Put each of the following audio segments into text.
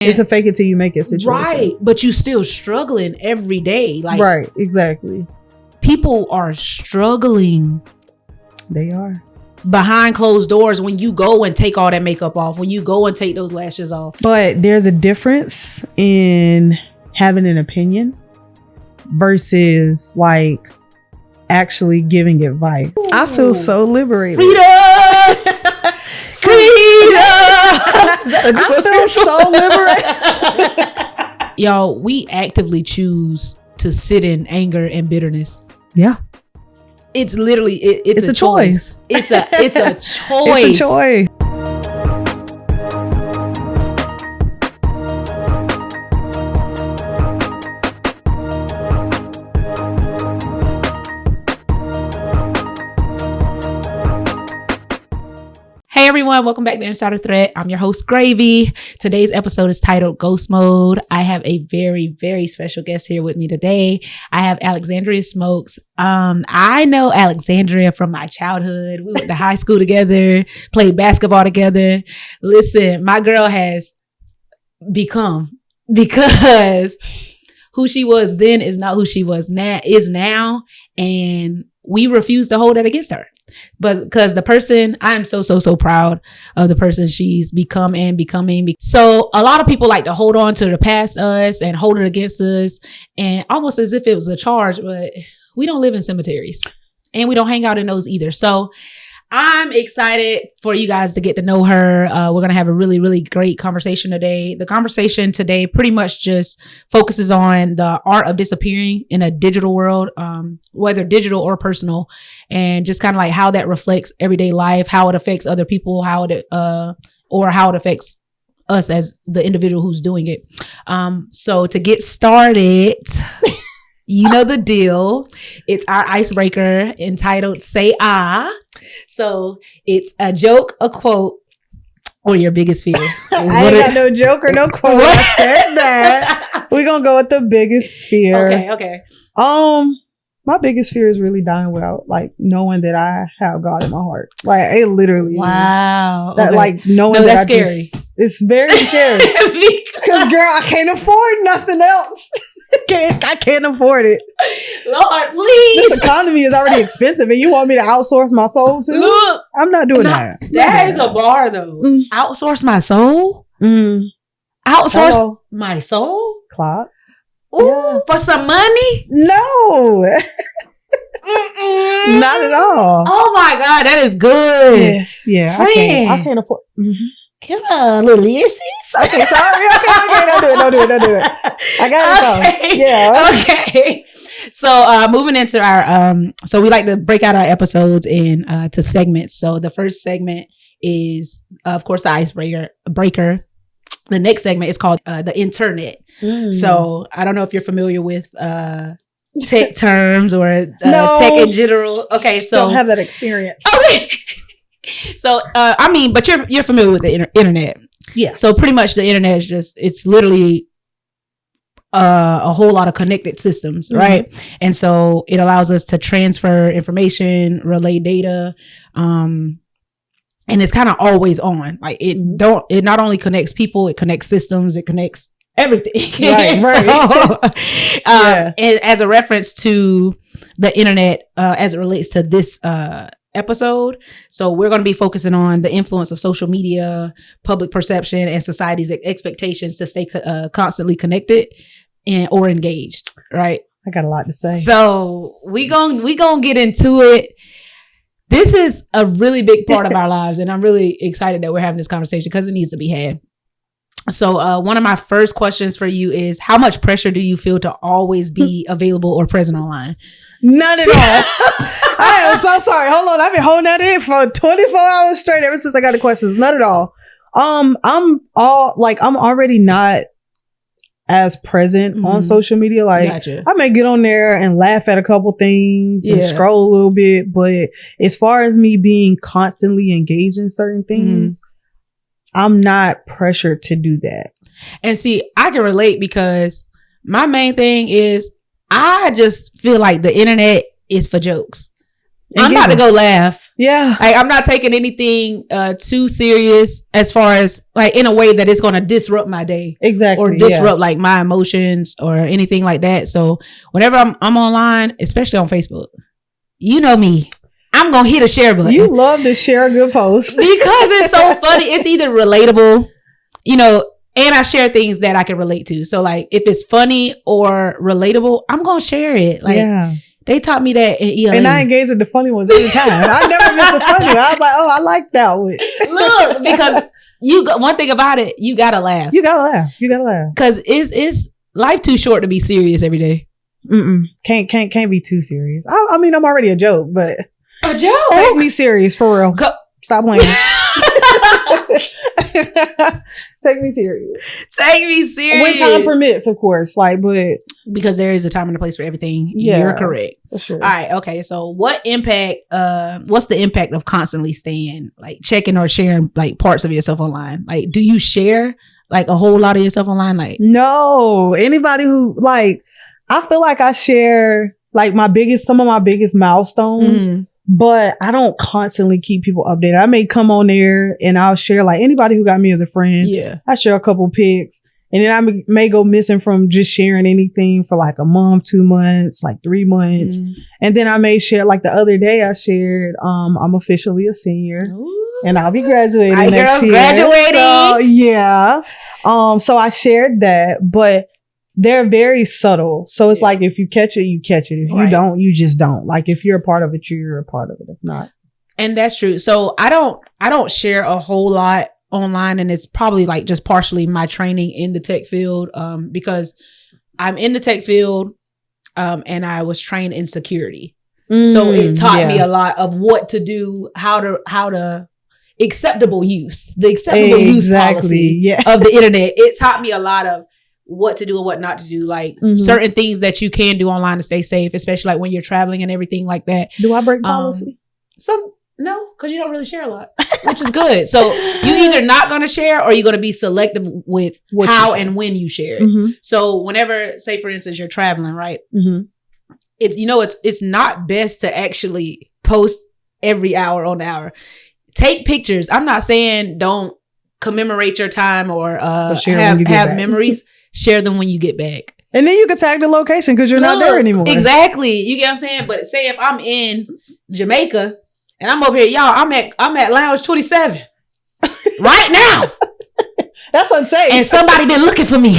It's a fake it till you make it situation. Right. But you still struggling every day. Like, right. Exactly. People are struggling. They are. Behind closed doors when you go and take all that makeup off, when you go and take those lashes off. But there's a difference in having an opinion versus like actually giving advice. Ooh. I feel so liberated. Freedom! I feel so liberated. Y'all, we actively choose to sit in anger and bitterness. Yeah. It's literally it's a choice. It's a choice. It's a choice. Hey everyone, welcome back to Insider Threat. I'm your host, Gravy. Today's episode is titled Ghost Mode. I have a very, very special guest here with me today. I have Alexandria Smokes. I know Alexandria from my childhood. We went to high school together, played basketball together. Listen, my girl has become, because who she was then is not who she was now, and we refuse to hold that against her. But because the person, I'm so proud of the person she's become and becoming. So a lot of people like to hold on to the past us and hold it against us, and almost as if it was a charge, but we don't live in cemeteries and we don't hang out in those either. So I'm excited for you guys to get to know her. We're going to have a really, really great conversation today. The conversation today pretty much just focuses on the art of disappearing in a digital world, whether digital or personal, and just kind of like how that reflects everyday life, how it affects other people, how it affects us as the individual who's doing it. So to get started, you know the deal. It's our icebreaker entitled Say Ah. So it's a joke, a quote, or your biggest fear. I ain't got no joke or no quote. I said that. We're going to go with the biggest fear. Okay. My biggest fear is really dying without like knowing that I have God in my heart. Like it literally. Wow. Is. That like knowing no, that that's scary. It's very scary. Because girl, I can't afford nothing else. I can't afford it. Lord, please. This economy is already expensive, and you want me to outsource my soul too? Look, I'm not doing that. That is a bar though. Outsource my soul. Outsource my soul. Clock. Ooh, for some money? No. Not at all. Oh my God, that is good. Yes, yeah. I can't afford. Come on, little ear sis. Okay, sorry. Okay, don't do it. I got it. Yeah. Okay. So moving into our so we like to break out our episodes in to segments. So the first segment is of course the icebreaker. The next segment is called the internet. So I don't know if you're familiar with tech terms or tech in general. Okay, so don't have that experience. Okay. So but you're familiar with the internet. Yeah. So pretty much the internet is just, it's literally a whole lot of connected systems, right? And so it allows us to transfer information, relay data, and it's kind of always on. Like it not only connects people, it connects systems, it connects everything. Right. So, and as a reference to the internet, as it relates to this episode, so we're going to be focusing on the influence of social media, public perception, and society's expectations to stay constantly connected or engaged, right? I got a lot to say. So we gonna get into it. This is a really big part of our lives, and I'm really excited that we're having this conversation because it needs to be had. So one of my first questions for you is, how much pressure do you feel to always be available or present online? None at all. I am so sorry. Hold on. I've been holding that in for 24 hours straight ever since I got the questions. None at all. I'm already not as present on social media. Like Gotcha. I may get on there and laugh at a couple things and scroll a little bit, but as far as me being constantly engaged in certain things, I'm not pressured to do that. And see, I can relate because my main thing is I just feel like the internet is for jokes. I'm about to go laugh Yeah. Like, I'm not taking anything too serious as far as like in a way that it's going to disrupt my day. Exactly. Or disrupt like my emotions or anything like that. So whenever I'm online, especially on Facebook, you know me, I'm going to hit a share button. You love to share a good post. Because it's so funny. It's either relatable, you know, and I share things that I can relate to. So like if it's funny or relatable, I'm going to share it. Like, they taught me that in ELA. And I engage with the funny ones every time. I never miss the funny one. I was like, oh, I like that one. Look, because one thing about it, you gotta laugh. You gotta laugh. Because it's life too short to be serious every day. Can't be too serious. I mean, I'm already a joke, but a joke. Take me serious for real. Stop playing. Take me serious. Take me serious. When time permits, of course. Like, but because there is a time and a place for everything. Yeah, you're correct. For sure. All right. Okay. So, what's the impact of constantly staying, like, checking or sharing like parts of yourself online? Like, do you share like a whole lot of yourself online? Like, no. Anybody who like, I feel like I share like some of my biggest milestones. But I don't constantly keep people updated. I may come on there and I'll share like anybody who got me as a friend. Yeah. I share a couple pics and then I may go missing from just sharing anything for like a month, 2 months, like 3 months. And then I may share like the other day I shared, I'm officially a senior. Ooh. And I'll be graduating next year. Graduating. So yeah. So I shared that, but they're very subtle. So it's like if you catch it, you catch it. If you don't, you just don't. Like if you're a part of it, you're a part of it. If not. And that's true. So I don't share a whole lot online, and it's probably like just partially my training in the tech field. Because I'm in the tech field and I was trained in security. So it taught me a lot of what to do, how to acceptable use policy of the internet. It taught me a lot of what to do and what not to do, like certain things that you can do online to stay safe, especially like when you're traveling and everything like that. Do I break policy? No, because you don't really share a lot, which is good. So you either not going to share or you're going to be selective with how and when you share it. So whenever, say for instance, you're traveling, right? It's not best to actually post every hour on the hour. Take pictures. I'm not saying don't commemorate your time or have memories. Share them when you get back. And then you can tag the location because you're not there anymore. Exactly. You get what I'm saying? But say if I'm in Jamaica and I'm over here, y'all, I'm at Lounge 27 right now. That's unsafe. And somebody been looking for me.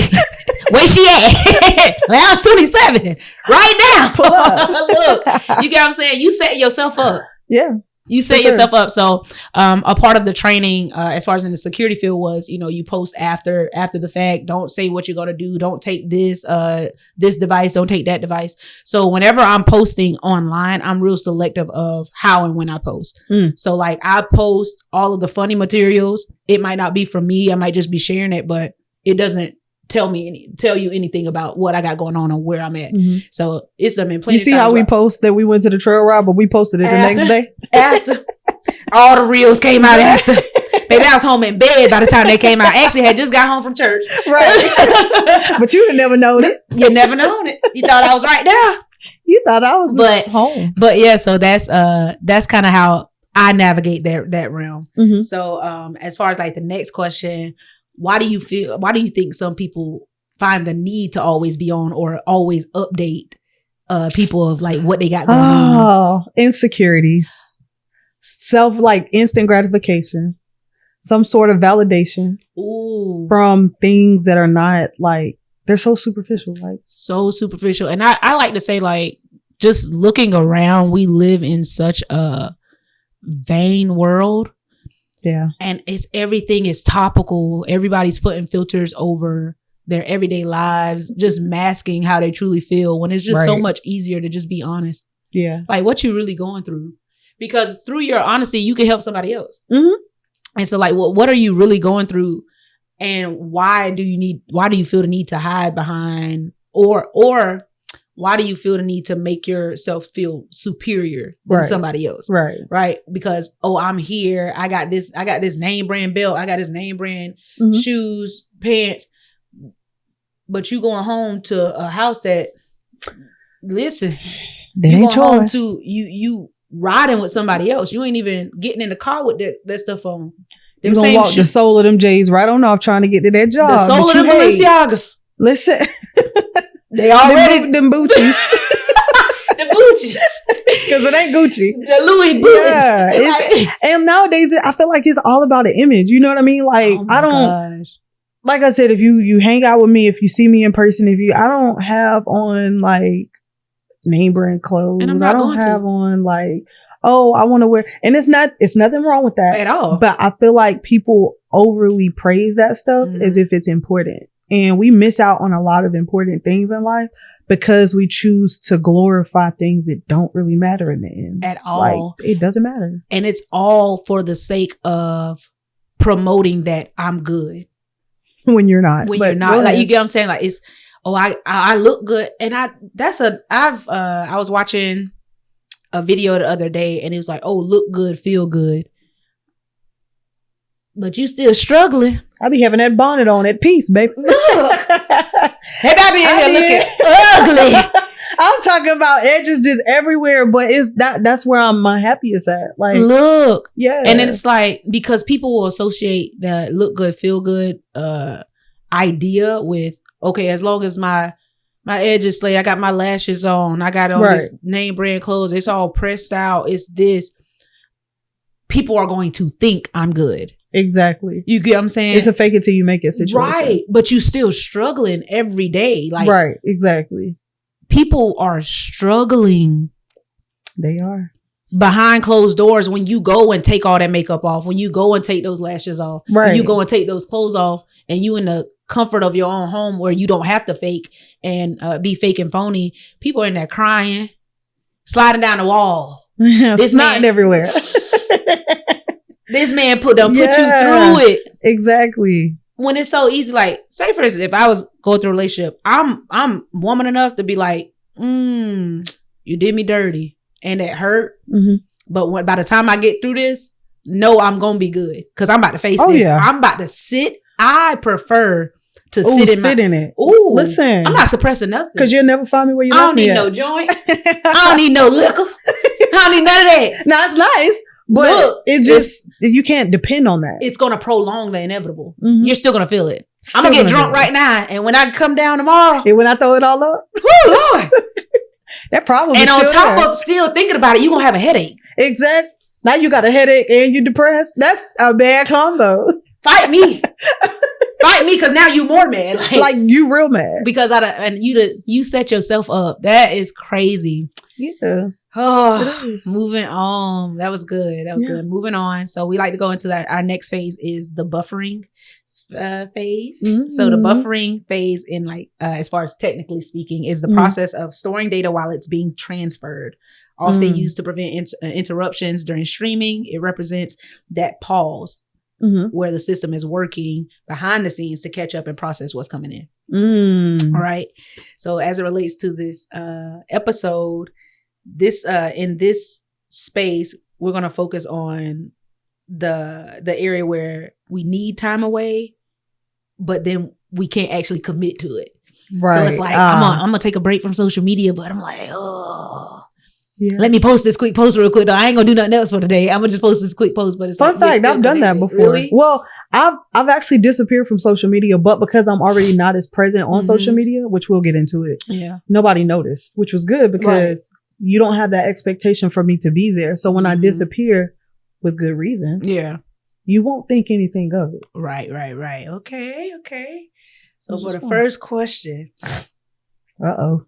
Where she at? Lounge 27 right now. Pull up. Look, you get what I'm saying? You set yourself up. Yeah. You set yourself up. So a part of the training as far as in the security field was, you post after the fact. Don't say what you're going to do. Don't take this device. Don't take that device. So whenever I'm posting online, I'm real selective of how and when I post. So like I post all of the funny materials. It might not be from me. I might just be sharing it, but it doesn't tell you anything about what I got going on or where I'm at. So it's been plenty. You see how we post that we went to the trail ride, but we posted it the next day after all the reels came out after. Maybe I was home in bed by the time they came out. I actually had just got home from church. Right. But you never known it. You never known it. You thought I was right there. You thought I was home. But yeah, so that's kind of how I navigate that realm. So as far as like the next question, why do you think some people find the need to always be on or always update people of like what they got going on? Insecurities, instant gratification, some sort of validation from things that are not like, they're so superficial. And I like to say, like, just looking around, we live in such a vain world. Yeah. And everything is topical. Everybody's putting filters over their everyday lives, just masking how they truly feel when it's just so much easier to just be honest. Yeah. Like what you really going through. Because through your honesty, you can help somebody else. And so like, what are you really going through? And why do you feel the need to hide behind or why do you feel the need to make yourself feel superior than somebody else? Right. Because, I'm here. I got this name brand belt. I got this name brand shoes, pants. But you going home to a house that, listen, that ain't yours. You riding with somebody else. You ain't even getting in the car with that stuff on. You gonna walk the soul of them J's right on off trying to get to that job. The soul of them Balenciagas. Listen. They already them Gucci's. The Gucci. Because it ain't Gucci. The Louis Vuitton. Yeah. And nowadays, I feel like it's all about the image. You know what I mean? Like, I don't, gosh. like I said, if you hang out with me, if you see me in person, I don't have on like name brand clothes. And I'm not I don't going have to. on like, oh, I want to wear, and it's nothing wrong with that At all. But I feel like people overly praise that stuff as if it's important. And we miss out on a lot of important things in life because we choose to glorify things that don't really matter in the end. At all. Like, it doesn't matter. And it's all for the sake of promoting that I'm good. When you're not. When you're not. Like, you get what I'm saying? Like, it's, oh, I look good. And I was watching a video the other day and it was like, oh, look good, feel good. But you still struggling. I be having that bonnet on at peace, baby. Look. Hey, I be in here looking ugly. I'm talking about edges just everywhere, but that's where I'm my happiest at. Like, look. Yeah. And it's like, because people will associate the look good, feel good idea with, okay, as long as my edges slay, I got my lashes on, I got on this name brand clothes, it's all pressed out, it's this. People are going to think I'm good. Exactly. You get what I'm saying? It's a fake it till you make it situation. Right. But you still struggling every day. Like, right. Exactly. People are struggling. They are. Behind closed doors when you go and take all that makeup off, when you go and take those lashes off, when you go and take those clothes off, and you in the comfort of your own home where you don't have to fake and be fake and phony. People are in there crying, sliding down the wall. This snotting everywhere. This man put you through it. Exactly. When it's so easy, like, say for instance, if I was going through a relationship, I'm woman enough to be like, you did me dirty and it hurt. Mm-hmm. But by the time I get through this, no, I'm going to be good because I'm about to face this. Yeah. I'm about to sit. I prefer to sit in it. Ooh, listen, I'm not suppressing nothing because you'll never find me where you. I don't need no joint. I don't need no liquor. I don't need none of that. No, it's nice. But look, it just, you can't depend on that. It's going to prolong the inevitable. Mm-hmm. You're still going to feel it. I'm going to get drunk right now. And when I come down tomorrow. And when I throw it all up. Whoo, Lord. That problem is still on top of still thinking about it, you're going to have a headache. Exactly. Now you got a headache and you're depressed. That's a bad combo. Fight me. Fight me because now you more mad. Like you real mad. Because you set yourself up. That is crazy. Yeah. Oh, moving on. That was good. Good. Moving on. So we like to go into that. Our next phase is the buffering phase. Mm-hmm. So the buffering phase in as far as technically speaking is the process of storing data while it's being transferred. Often used to prevent interruptions during streaming. It represents that pause where the system is working behind the scenes to catch up and process what's coming in. All right. So as it relates to this episode, in this space, we're going to focus on the area where we need time away, but then we can't actually commit to it. Right. So it's like, I'm going to take a break from social media, but I'm like, let me post this quick post real quick. No, I ain't going to do nothing else for today. I'm going to just post this quick post, but it's fun fact, I've done that before. Really? Well, I've actually disappeared from social media, but because I'm already not as present on social media, which we'll get into it. Yeah. Nobody noticed, which was good because you don't have that expectation for me to be there. So when I disappear with good reason, you won't think anything of it. Right. Okay. So for the first question. Uh-oh.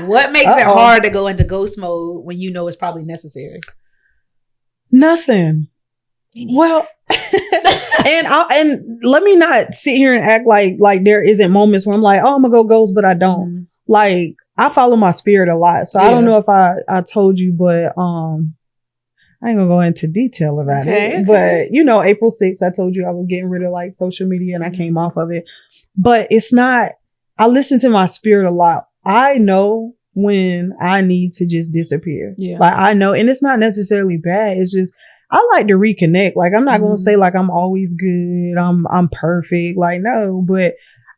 What makes it hard to go into ghost mode when you know it's probably necessary? Nothing. Well, and let me not sit here and act like there isn't moments where I'm like, oh, I'm gonna go ghost, but I don't. Like, I follow my spirit a lot. So I don't know if I told you, but I ain't gonna go into detail about it. But April 6th, I told you I was getting rid of like social media and I came off of it. But it's not, I listen to my spirit a lot. I know when I need to just disappear. Yeah. Like I know, and it's not necessarily bad. It's just, I like to reconnect. Like I'm not gonna say like I'm always good. I'm perfect. Like no, but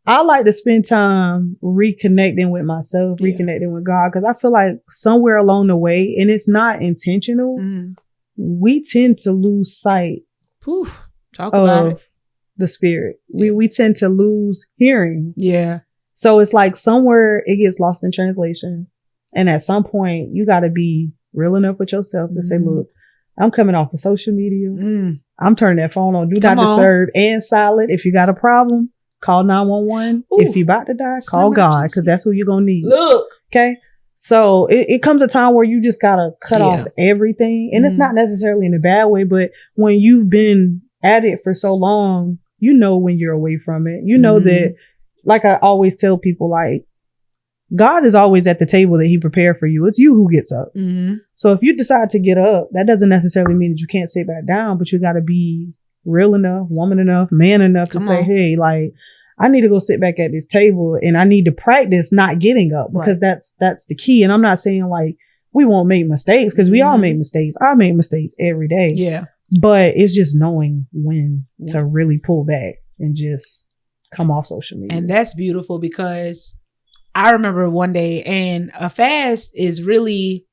I like to spend time reconnecting with myself, reconnecting with God, because I feel like somewhere along the way, and it's not intentional, we tend to lose sight Talk about it. The spirit. We tend to lose hearing. Yeah. So it's like somewhere it gets lost in translation. And at some point, you got to be real enough with yourself to say, look, I'm coming off of social media. I'm turning that phone on. Do not disturb and silent. If you got a problem, call 911. If you about to die, call God, because that's who you're going to need. Look. Okay. So it comes a time where you just got to cut off everything. And it's not necessarily in a bad way, but when you've been at it for so long, you know when you're away from it. You know that, like I always tell people, like, God is always at the table that he prepared for you. It's you who gets up. So if you decide to get up, that doesn't necessarily mean that you can't sit back down, but you got to be real enough, woman enough, man enough to say, hey, like, I need to go sit back at this table and I need to practice not getting up, because that's the key. And I'm not saying like we won't make mistakes, because we all make mistakes. I make mistakes every day. Yeah. But it's just knowing when to really pull back and just come off social media. And that's beautiful, because I remember one day, and a fast is really,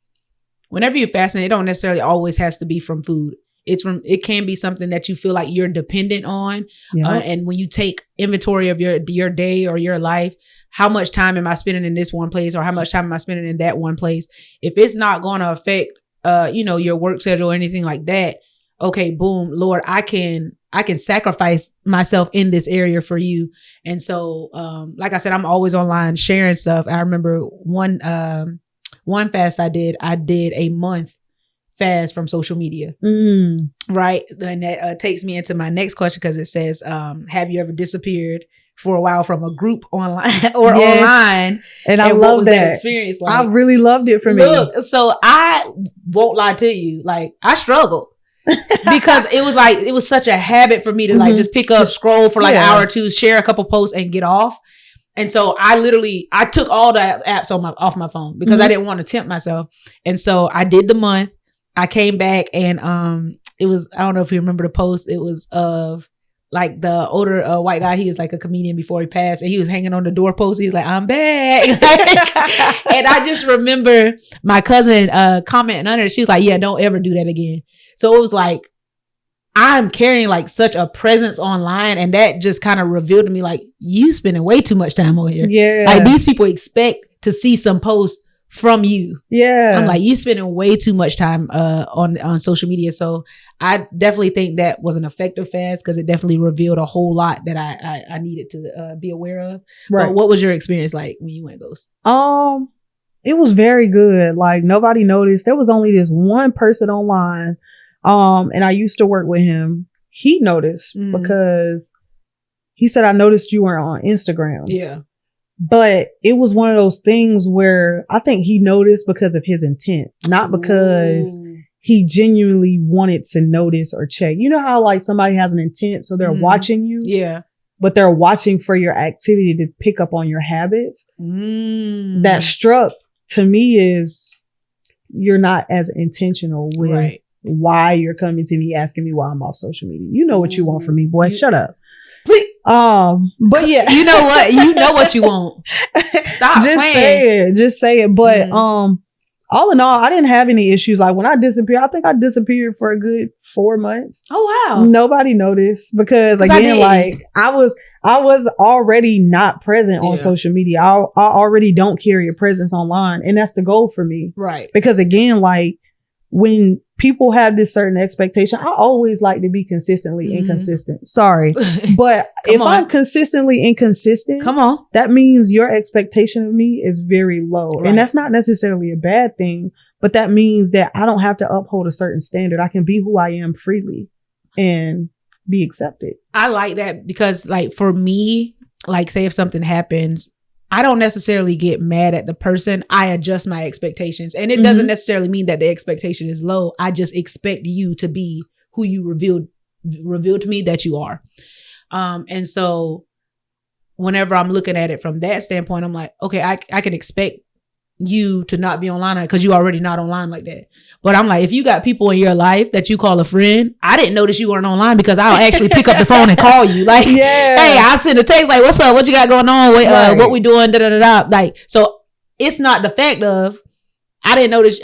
whenever you're fasting, it don't necessarily always has to be from food. It can be something that you feel like you're dependent on. And when you take inventory of your day or your life, how much time am I spending in this one place, or how much time am I spending in that one place? If it's not going to affect, your work schedule or anything like that, okay, boom, Lord, I can sacrifice myself in this area for you. And so, like I said, I'm always online sharing stuff. I remember one fast I did a month fast from social media. Right. And that takes me into my next question, because it says, have you ever disappeared for a while from a group online or online? And I love that experience. Like, I really loved it for me. So I won't lie to you. Like, I struggled. Because it was such a habit for me to like just pick up, scroll for like an hour or two, share a couple posts and get off. And so I took all the apps off my phone, because I didn't want to tempt myself. And so I did the month. I came back, and it was, I don't know if you remember the post. It was of like the older white guy. He was like a comedian before he passed, and he was hanging on the doorpost. He was like, I'm back. And I just remember my cousin commenting under it. She was like, yeah, don't ever do that again. So it was like, I'm carrying like such a presence online, and that just kind of revealed to me, like, you spending way too much time on here. Yeah. Like, these people expect to see some posts from you. Yeah. I'm like, you spending way too much time on social media. So I definitely think that was an effective fast, because it definitely revealed a whole lot that I needed to be aware of. Right. But what was your experience like when you went ghost? It was very good. Like, nobody noticed. There was only this one person online. And I used to work with him. He noticed because he said, I noticed you were on Instagram. Yeah. But it was one of those things where I think he noticed because of his intent, not because he genuinely wanted to notice or check. You know how like somebody has an intent, so they're watching you? Yeah. But they're watching for your activity to pick up on your habits. That struck to me is you're not as intentional with why you're coming to me asking me why I'm off social media. You know what you want from me, boy. Shut up. But yeah, you know what? You know what you want. Stop just playing. Just say it. But all in all, I didn't have any issues. Like when I disappeared, I think I disappeared for a good 4 months. Oh wow! Nobody noticed because again, like I was already not present on social media. I already don't carry a presence online, and that's the goal for me. Right? Because again, like when people have this certain expectation, I always like to be consistently inconsistent. Sorry. But if I'm consistently inconsistent, that means your expectation of me is very low. Right. And that's not necessarily a bad thing, but that means that I don't have to uphold a certain standard. I can be who I am freely and be accepted. I like that because like for me, like say if something happens, I don't necessarily get mad at the person. I adjust my expectations. And it doesn't necessarily mean that the expectation is low. I just expect you to be who you revealed to me that you are. And so whenever I'm looking at it from that standpoint, I'm like, okay, I can expect you to not be online because you already not online like that. But I'm like, if you got people in your life that you call a friend, I didn't notice you weren't online because I'll actually pick up the phone and call you. Like, hey, I'll send a text like, what's up? What you got going on? What we doing? Da, da, da, da. Like, so it's not the fact of, I didn't notice.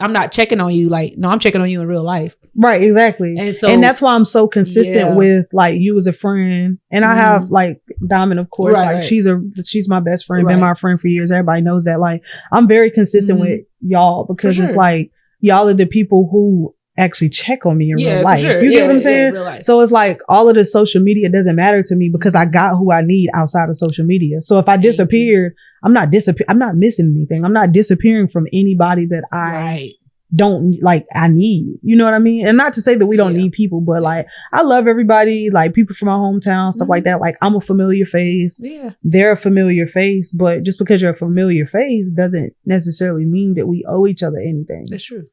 I'm not checking on you. Like, no, I'm checking on you in real life. Right. Exactly. And that's why I'm so consistent with like you as a friend. And I have like Diamond, of course, she's my best friend, been my friend for years. Everybody knows that. Like, I'm very consistent with y'all because it's like, y'all are the people who actually check on me in real life. Sure. You get what I'm saying? So it's like all of the social media doesn't matter to me because I got who I need outside of social media. So if I disappeared, I'm not missing anything. I'm not disappearing from anybody that I don't like. I need, you know what I mean? And not to say that we don't need people, but like, I love everybody, like people from my hometown, stuff like that. Like, I'm a familiar face. Yeah. They're a familiar face, but just because you're a familiar face doesn't necessarily mean that we owe each other anything. That's true.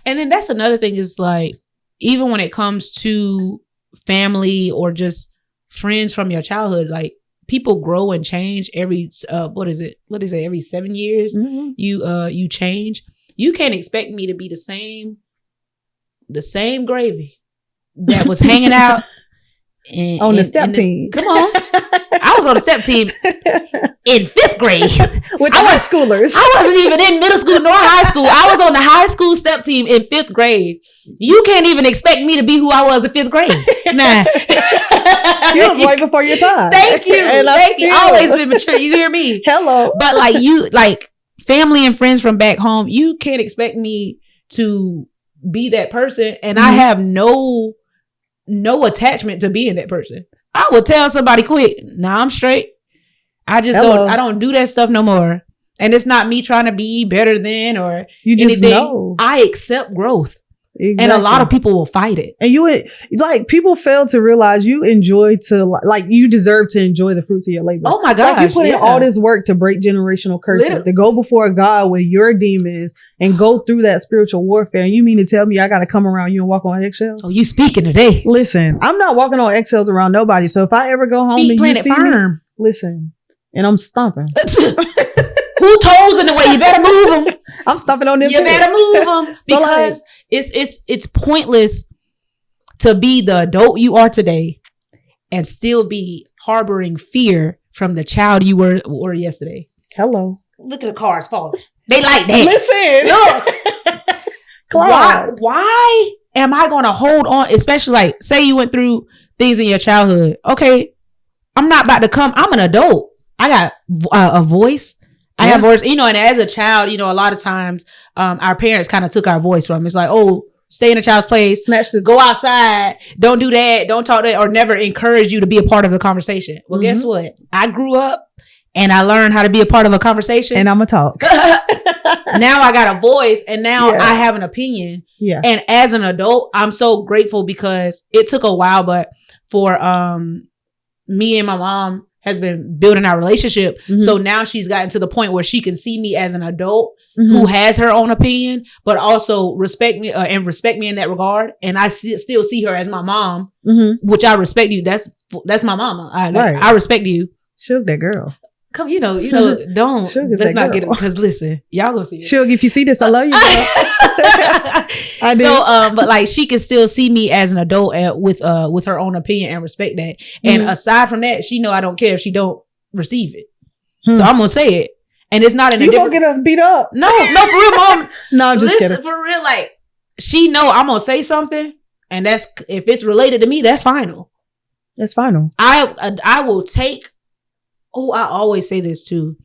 And then that's another thing is like, even when it comes to family or just friends from your childhood, like people grow and change every, every 7 years, you change. You can't expect me to be the same gravy that was hanging out on the step team. Come on. I was on the step team in 5th grade. With the high schoolers. I wasn't even in middle school nor high school. I was on the high school step team in 5th grade. You can't even expect me to be who I was in 5th grade. Nah. You was way before your time. Thank you. Thank you. Always been mature. You hear me? Hello. But like family and friends from back home, you can't expect me to be that person. And I have no attachment to being that person. I will tell somebody quick, nah, I'm straight. I just don't do that stuff no more. And it's not me trying to be better than or you just anything. know. I accept growth. Exactly. And a lot of people will fight it. And like people fail to realize you deserve to enjoy the fruits of your labor. Oh my gosh. Like you put in all this work to break generational curses, to go before God with your demons and go through that spiritual warfare. And you mean to tell me I got to come around you and walk on eggshells? Oh, you speaking today. Listen, I'm not walking on eggshells around nobody. So if I ever go home and you see me, listen, and I'm stomping. Who toes in the way? You better move them. I'm stomping on them. You better move them because it's pointless to be the adult you are today and still be harboring fear from the child you were yesterday. Hello. Look at the cars falling. They like that. Listen. Look. Why am I going to hold on? Especially like, say you went through things in your childhood. Okay, I'm not about to come. I'm an adult. I got a voice. I have voice, and as a child, a lot of times, our parents kind of took our voice from. It's like, oh, stay in a child's place, go outside, don't do that, don't talk that, or never encourage you to be a part of the conversation. Well, guess what? I grew up and I learned how to be a part of a conversation. And I'm a talk. Now I got a voice and now I have an opinion. Yeah. And as an adult, I'm so grateful because it took a while, but for me and my mom has been building our relationship. So now she's gotten to the point where she can see me as an adult who has her own opinion, but also respect me in that regard. And I still see her as my mom, which I respect you. That's my mama. I respect you. Shook that girl. Come, don't. Let's not get it. Because listen, y'all gonna see it. Shook, if you see this, I love you, girl. I do. So, but like she can still see me as an adult with her own opinion and respect that. And aside from that, she know I don't care if she don't receive it. So I'm gonna say it. And it's not in a different... You gonna get us beat up. No, for real, mom. No, I'm just kidding. For real, like, she know I'm gonna say something, and that's, if it's related to me, that's final. That's final. I will take... Oh, I always say this too.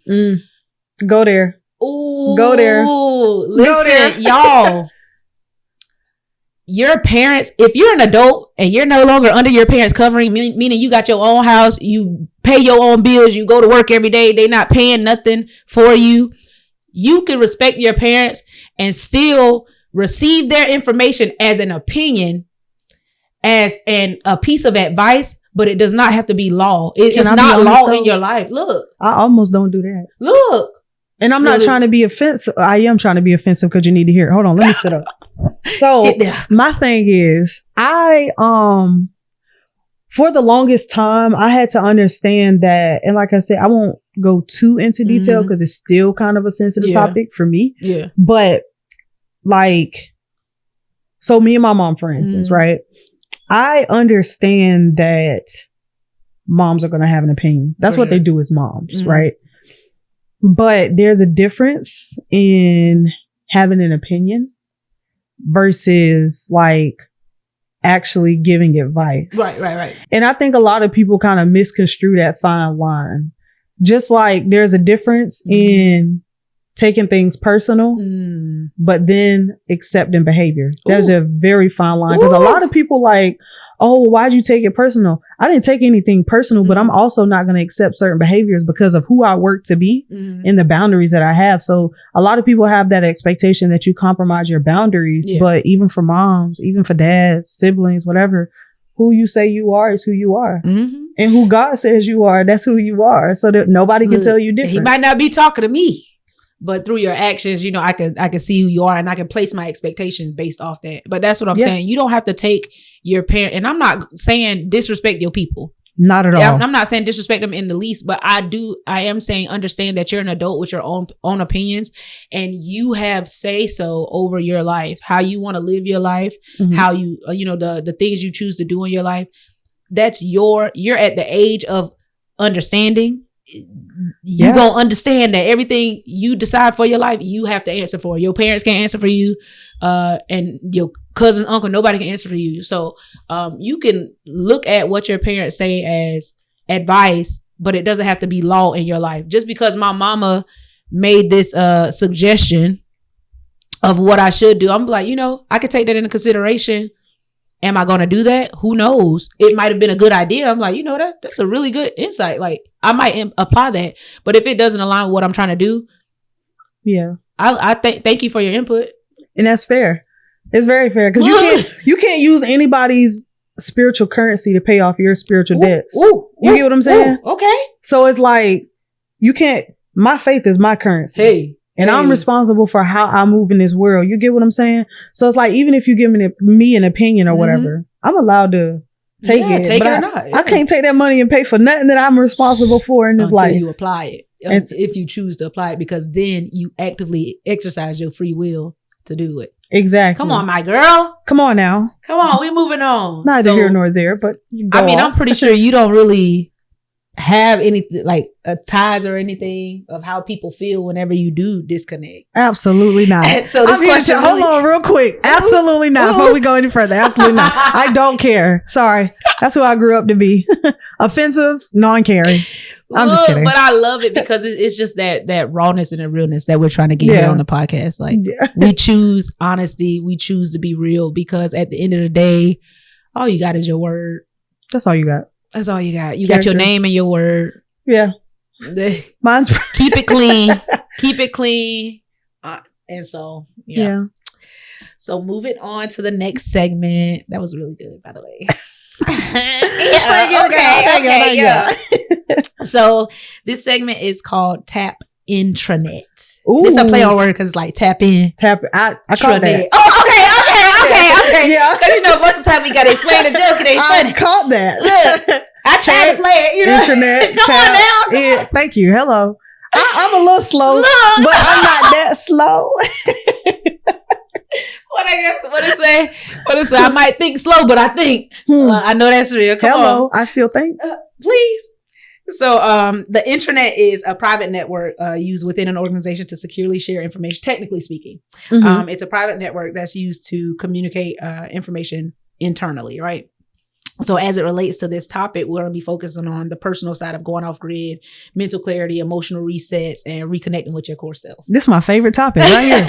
Go there. Ooh, go there. Listen, y'all. Your parents, if you're an adult and you're no longer under your parents' covering, meaning you got your own house, you pay your own bills, you go to work every day, they not paying nothing for you, you can respect your parents and still receive their information as an opinion, as a piece of advice, but it does not have to be law. It's not law in your life. Look. I almost don't do that. Look. And I'm not trying to be offensive. I am trying to be offensive because you need to hear it. Hold on, let me sit up. So my thing is, for the longest time, I had to understand that, and like I said, I won't go too into detail because it's still kind of a sensitive topic for me. Yeah. But like, so me and my mom, for instance, right? I understand that moms are going to have an opinion. That's what they do as moms, right? But there's a difference in having an opinion versus like actually giving advice. Right. And I think a lot of people kind of misconstrue that fine line. Just like there's a difference in taking things personal, but then accepting behavior. There's a very fine line because a lot of people like, oh, why'd you take it personal? I didn't take anything personal, but I'm also not going to accept certain behaviors because of who I work to be and the boundaries that I have. So a lot of people have that expectation that you compromise your boundaries, but even for moms, even for dads, siblings, whatever, who you say you are is who you are. And who God says you are, that's who you are. So that nobody can tell you different. He might not be talking to me, but through your actions, you know, I can see who you are and I can place my expectations based off that. But that's what I'm saying. You don't have to take your parent, and I'm not saying disrespect your people. Not at all. I'm not saying disrespect them in the least, but I am saying understand that you're an adult with your own opinions and you have say so over your life, how you want to live your life, how you, you know, the things you choose to do in your life. That's you're at the age of understanding. You gonna understand that everything you decide for your life, you have to answer for. Your parents can't answer for you, and your cousin, uncle, nobody can answer for you. So you can look at what your parents say as advice, but it doesn't have to be law in your life. Just because my mama made this suggestion of what I should do, I'm like, you know, I could take that into consideration. Am I going to do that? Who knows? It might have been a good idea. I'm like, you know, that's a really good insight. Like I might apply that, but if it doesn't align with what I'm trying to do, I thank you for your input. And that's fair. It's very fair because you can't use anybody's spiritual currency to pay off your spiritual debts. You get what I'm saying? Okay. So it's like you can't. My faith is my currency. And I'm responsible for how I move in this world. You get what I'm saying? So it's like, even if you give me an opinion or whatever, I'm allowed to take it. Take it or not. I can't take that money and pay for nothing that I'm responsible for in this life. Until you apply it. If you choose to apply it, because then you actively exercise your free will to do it. Exactly. Come on, my girl. Come on now. Come on, we moving on. Neither here nor there, but I mean, I'm pretty sure you don't really have anything like ties or anything of how people feel whenever you do disconnect. Absolutely not. So this question, hold on real quick. Absolutely not. Before we go any further, absolutely not. I don't care. Sorry. That's who I grew up to be. Offensive, non-caring. I'm just kidding. But I love it because it's just that rawness and the realness that we're trying to get here on the podcast. Like we choose honesty. We choose to be real because at the end of the day, all you got is your word. That's all you got. That's all you got. You got your name and your word. Yeah. Mine's keep it clean. Keep it clean. And so, yeah. So moving on to the next segment. That was really good, by the way. So this segment is called Tap Intranet. Ooh. This is a play on word because it's like tap in. I caught that. Oh, okay. Yeah. Because you know, most of the time we got to explain the joke. It ain't funny. I caught that. Look, I tried to play it. You know? Internet. Come on now. Yeah, thank you. Hello. I'm a little slow, but I'm not that slow. What it say? I might think slow, but I think. I know that's real. Come on. I still think. Please. So the intranet is a private network used within an organization to securely share information, technically speaking. It's a private network that's used to communicate information internally, right? So as it relates to this topic, we're going to be focusing on the personal side of going off grid, mental clarity, emotional resets, and reconnecting with your core self. This is my favorite topic right here.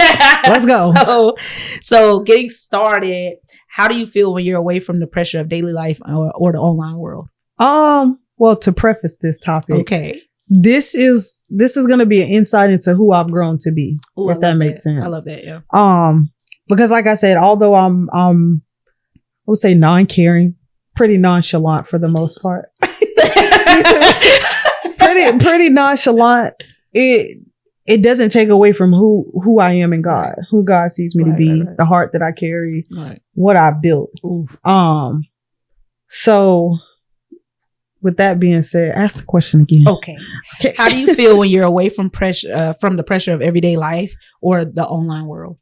Let's go. So getting started, how do you feel when you're away from the pressure of daily life or the online world? Well, to preface this topic, okay, this is going to be an insight into who I've grown to be. If that makes sense. I love that. Yeah. Because like I said, although I'm I would say non-caring, pretty nonchalant for the most part. pretty nonchalant. It doesn't take away from who I am in God, who God sees me to be, the heart that I carry, what I've built. So with that being said, ask the question again. Okay. How do you feel when you're away from the pressure of everyday life or the online world?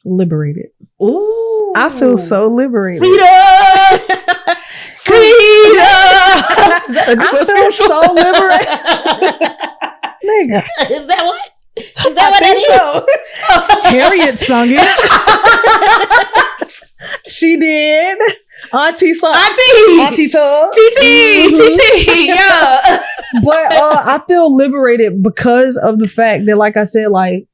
Liberated. Ooh. I feel so liberated. Freedom! I feel so liberated. Nigga. Is that what? Is that what that is? So. Harriet sung it. She did. Auntie sung. Auntie Tub. TT. Yeah. But I feel liberated because of the fact that, like I said, like,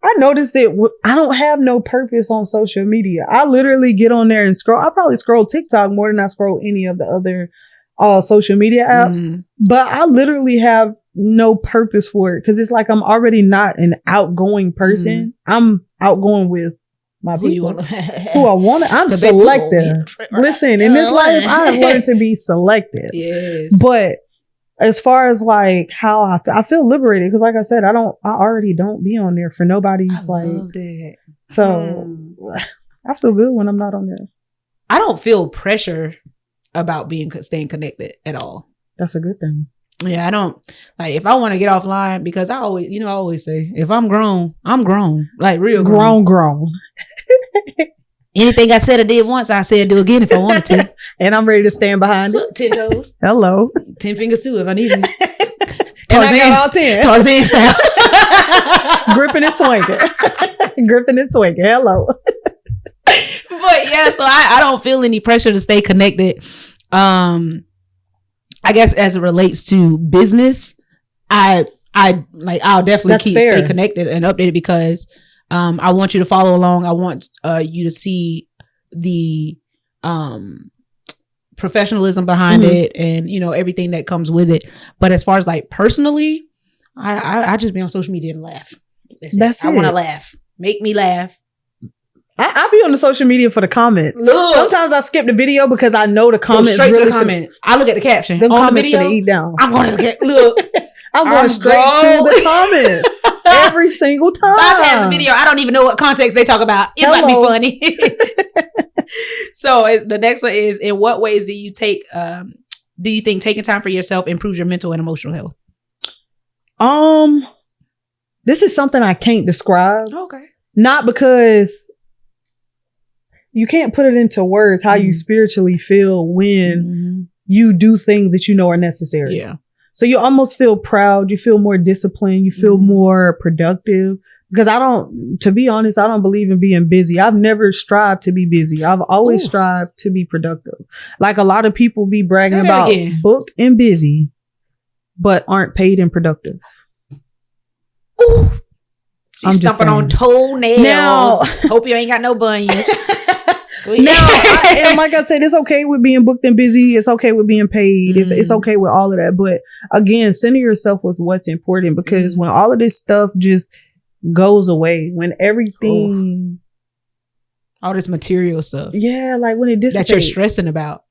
I noticed that I don't have no purpose on social media. I literally get on there and scroll. I probably scroll TikTok more than I scroll any of the other social media apps. But I literally have no purpose for it because it's like I'm already not an outgoing person. I'm outgoing with my people who I want to. I'm selective. Listen, in this life, I have learned to be selective. Yes. But as far as like how I feel liberated because, like I said, I already don't be on there for nobody's love that. So I feel good when I'm not on there. I don't feel pressure about staying connected at all. That's a good thing. Yeah, I don't like if I want to get offline because I always say if I'm grown, I'm grown, like real grown. Anything I said or did once, I said do again if I wanted to. And I'm ready to stand behind it. 10 toes. Hello. 10 fingers too if I need them. Tarzan style. Gripping and swinging. Gripping and swinging. Hello. But yeah, so I don't feel any pressure to stay connected. I guess as it relates to business, I'll definitely stay connected and updated because I want you to follow along. I want you to see the professionalism behind it and, you know, everything that comes with it. But as far as like personally, I just be on social media and laugh. That's it. I want to laugh. Make me laugh. I be on the social media for the comments. Look. Sometimes I skip the video because I know the comments. Straight to the comments. I look at the caption. Them on comments the video, gonna eat down. I'm going to get look. I'm going straight to the comments every single time. Bypass the video. I don't even know what context they talk about. It's about to be funny. So the next one is: in what ways do you think taking time for yourself improves your mental and emotional health? This is something I can't describe. Okay. Not because you can't put it into words how you spiritually feel when you do things that you know are necessary. Yeah. So you almost feel proud. You feel more disciplined. You feel more productive. Because to be honest, I don't believe in being busy. I've never strived to be busy. I've always strived to be productive. Like a lot of people be bragging about booked and busy, but aren't paid and productive. Ooh. She's stomping on toenails. Now, hope you ain't got no bunions. Now, and like I said, it's okay with being booked and busy. It's okay with being paid. It's okay with all of that. But again, center yourself with what's important because when all of this stuff just goes away, when everything, all this material stuff, like when it dissipates, that you're stressing about,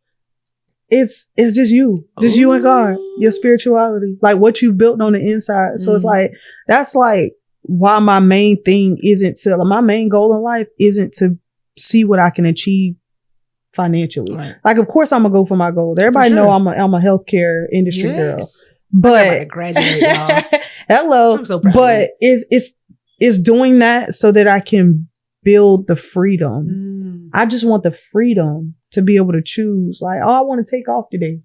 it's just you and God, your spirituality, like what you've built on the inside. So it's like that's like why my main thing my main goal in life isn't to see what I can achieve financially. Right. Like, of course, I'm gonna go for my goals. Everybody know I'm a healthcare industry girl, but to graduate, y'all. Hello, I'm so proud. But it's doing that so that I can build the freedom. I just want the freedom to be able to choose. Like, I want to take off today.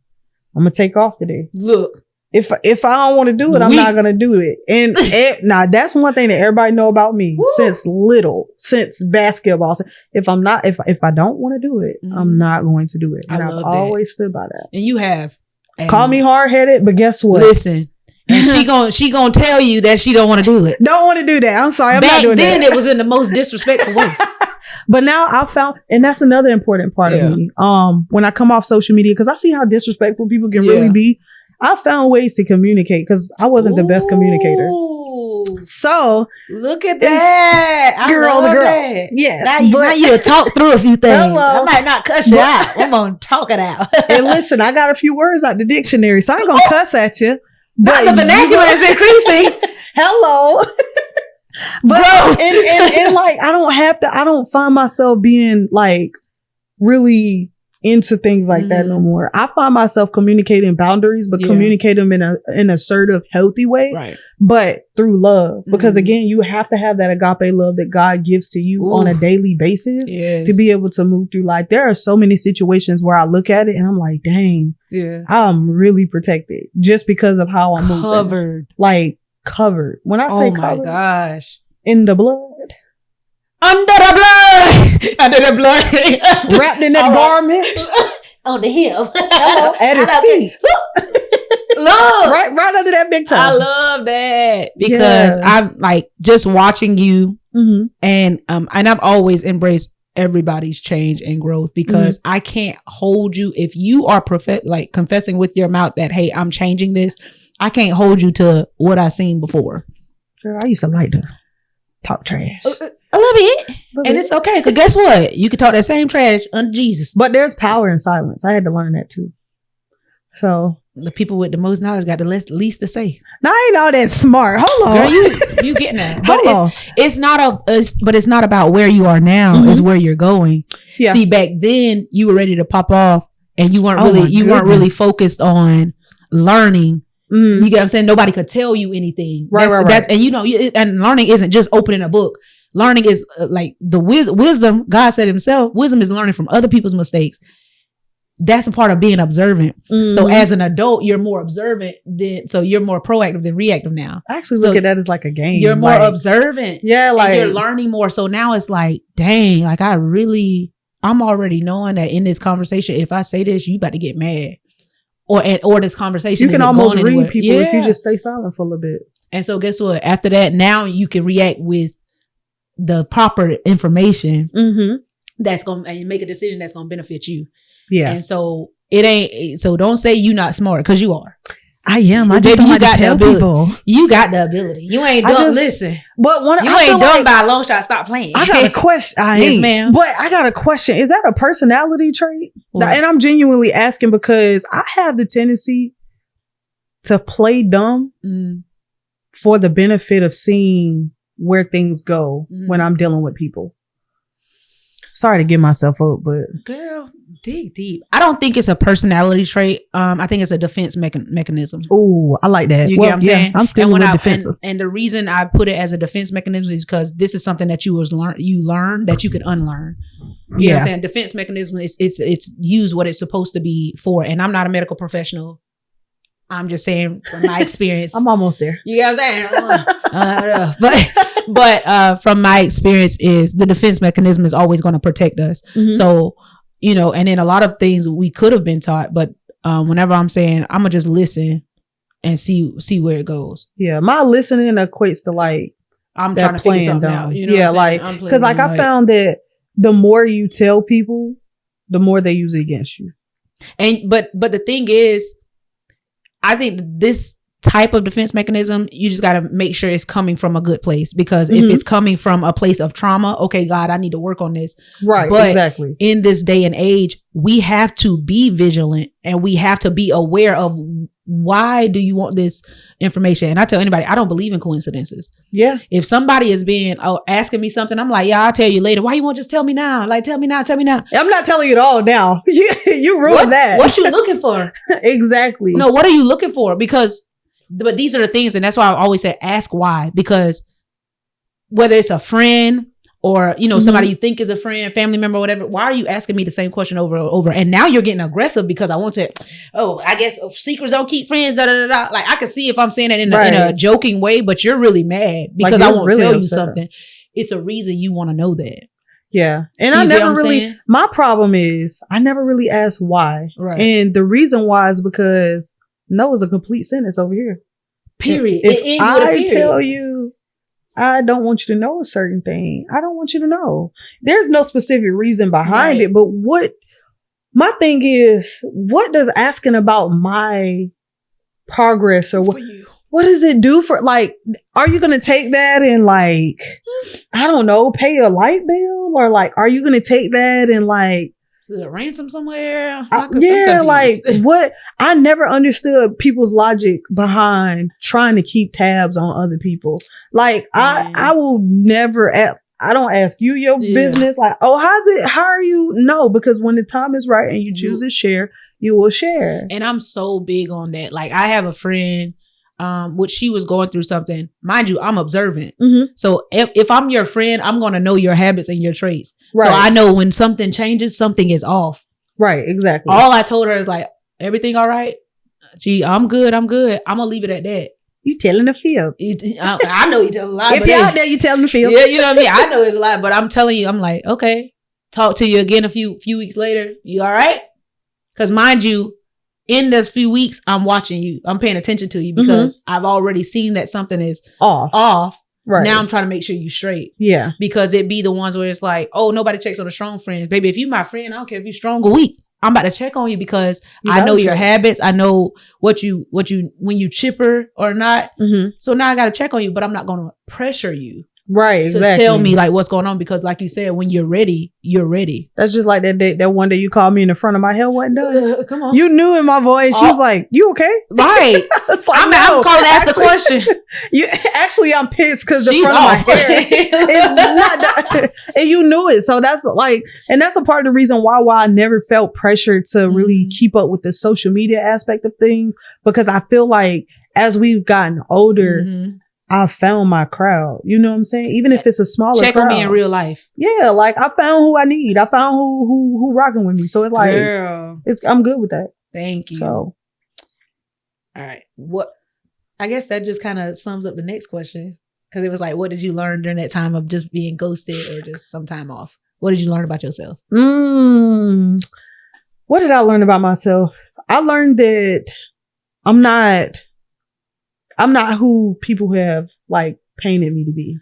I'm gonna take off today. Look. If I don't want to do it, I'm not going to do it. And now that's one thing that everybody know about me since basketball. If I don't want to do it, I'm not going to do it. And I've always stood by that. And you have. Call me hard-headed, but guess what? Listen. And she gonna tell you that she don't want to do it. Don't want to do that. I'm sorry. I'm not doing that. Back then it was in the most disrespectful way. But now I found, and that's another important part of me. When I come off social media, because I see how disrespectful people can really be. I found ways to communicate because I wasn't the best communicator. So look at that, girl. That. Yes, now you talk through a few things. Hello. I might not cuss you out. I'm gonna talk it out. And listen, I got a few words out the dictionary, so I ain't gonna cuss at you. But the vernacular is increasing. Hello. But and like I don't find myself being like really into things like that no more. I find myself communicating boundaries, but communicate them in an assertive, healthy way, right? But through love, because again, you have to have that agape love that God gives to you on a daily basis to be able to move through life. There are so many situations where I look at it and I'm like, dang, I'm really protected just because of how I'm moving. Covered. When I say covered, my gosh, in the blood. Under the blood. Under the blood. Wrapped in that garment. On the hip. At his feet. Love. Right under that big toe. I love that. Because I'm like just watching you and I've always embraced everybody's change and growth, because I can't hold you if you are confessing with your mouth that, hey, I'm changing this. I can't hold you to what I seen before. Girl, I used to like to talk trash. A little bit. And it's okay. Because guess what? You can talk that same trash under Jesus. But there's power in silence. I had to learn that too. So the people with the most knowledge got the least to say. Now I ain't all that smart. Hold on. Girl, you getting that. But it's not about where you are now. It's where you're going. Yeah. See, back then you were ready to pop off and you weren't weren't really focused on learning. You get what I'm saying? Nobody could tell you anything. Right. And and learning isn't just opening a book. Learning is like the wisdom. God said himself, wisdom is learning from other people's mistakes. That's a part of being observant. So as an adult, you're more observant so you're more proactive than reactive now. I actually look at that as like a game. You're more observant. Yeah. And you're learning more. So now it's like, dang, like I'm already knowing that in this conversation, if I say this, you about to get mad. Or this conversation. You can almost read people if you just stay silent for a little bit. And so guess what? After that, now you can react with the proper information that's going to make a decision that's going to benefit you. Yeah. And so don't say you not smart, because you are. I am. I just don't like to tell people. You got the ability. You ain't dumb. Listen. But you ain't dumb by a long shot. Stop playing. I got a question. Yes, ma'am. But I got a question. Is that a personality trait? What? And I'm genuinely asking because I have the tendency to play dumb for the benefit of seeing where things go when I'm dealing with people. Sorry to give myself up, but girl, dig deep. I don't think it's a personality trait. I think it's a defense mechanism. Oh, I like that. You get what I'm saying? I'm still defensive. And the reason I put it as a defense mechanism is because this is something that you learn that you can unlearn. You know what I'm saying? Defense mechanism it's used what it's supposed to be for. And I'm not a medical professional. I'm just saying from my experience. I'm almost there. You know what I'm saying? But from my experience is the defense mechanism is always going to protect us. So, and then a lot of things we could have been taught, but whenever I'm saying I'm gonna just listen and see where it goes. Yeah, my listening equates to like I'm trying to figure something out. You know because I found that the more you tell people, the more they use it against you. And but the thing is, I think this type of defense mechanism, you just got to make sure it's coming from a good place, because if it's coming from a place of trauma, okay, God, I need to work on this. Right. But exactly. In this day and age, we have to be vigilant and we have to be aware of why do you want this information? And I tell anybody, I don't believe in coincidences. Yeah. If somebody is asking me something, I'm like, yeah, I'll tell you later. Why you won't just tell me now? Like, tell me now. I'm not telling you at all now. You ruined that. What you looking for? Exactly. No, what are you looking for? But these are the things, and that's why I always say ask why, because whether it's a friend or, somebody you think is a friend, family member, whatever, why are you asking me the same question over and over? And now you're getting aggressive because I want to, I guess secrets don't keep friends, da, da, da, da. Like I can see if I'm saying it in a joking way, but you're really mad because I won't really tell you something. It's a reason you want to know that. Yeah. And I never really, my problem is I never really asked why. Right. And the reason why is because no is a complete sentence over here. Period. If I tell you I don't want you to know a certain thing, I don't want you to know. There's no specific reason behind it. But my thing is, what does asking about my progress or what does it do for, like, are you going to take that and like, I don't know, pay a light bill? Or like, are you going to take that and like, ransom somewhere? What? I never understood people's logic behind trying to keep tabs on other people. Like I will never I don't ask you your business. Like, oh, how's it? How are you? No, because when the time is right and you choose to share, you will share. And I'm so big on that. Like, I have a friend, which she was going through something. Mind you, I'm observant. Mm-hmm. So if I'm your friend, I'm going to know your habits and your traits. Right. So I know when something changes, something is off. Right, exactly. All I told her is like, everything all right? Gee, I'm good. I'm going to leave it at that. You telling the field. I know you telling a lie. If you're out there, you telling the field. Yeah, you know what I mean? I know it's a lie, but I'm telling you, I'm like, okay. Talk to you again a few weeks later. You all right? Because mind you, in those few weeks, I'm watching you. I'm paying attention to you because I've already seen that something is off. Right. Now I'm trying to make sure you straight. Yeah. Because it be the ones where it's like, oh, nobody checks on the strong friends. Baby, if you my friend, I don't care if you strong or weak. I'm about to check on you because I know your habits. I know what you when you chipper or not. Mm-hmm. So now I got to check on you, but I'm not going to pressure you. Right, exactly. To tell me like what's going on because like you said, when you're ready, you're ready. That's just like that one day you called me in the front of my hair wasn't done. Come on. You knew in my voice. She was like, you okay? Right. Like, I'm calling to ask the question. I'm pissed because the front of my hair is not done. And you knew it. So that's like, and that's a part of the reason why I never felt pressured to really keep up with the social media aspect of things. Because I feel like as we've gotten older, I found my crowd. You know what I'm saying? Even if it's a smaller check crowd. on me in real life. Yeah, like I found who I need. I found who rocking with me. So it's like, girl, I'm good with that. Thank you. So, all right. What? I guess that just kind of sums up the next question because it was like, what did you learn during that time of just being ghosted or just some time off? What did you learn about yourself? What did I learn about myself? I learned that I'm not who people have like painted me to be.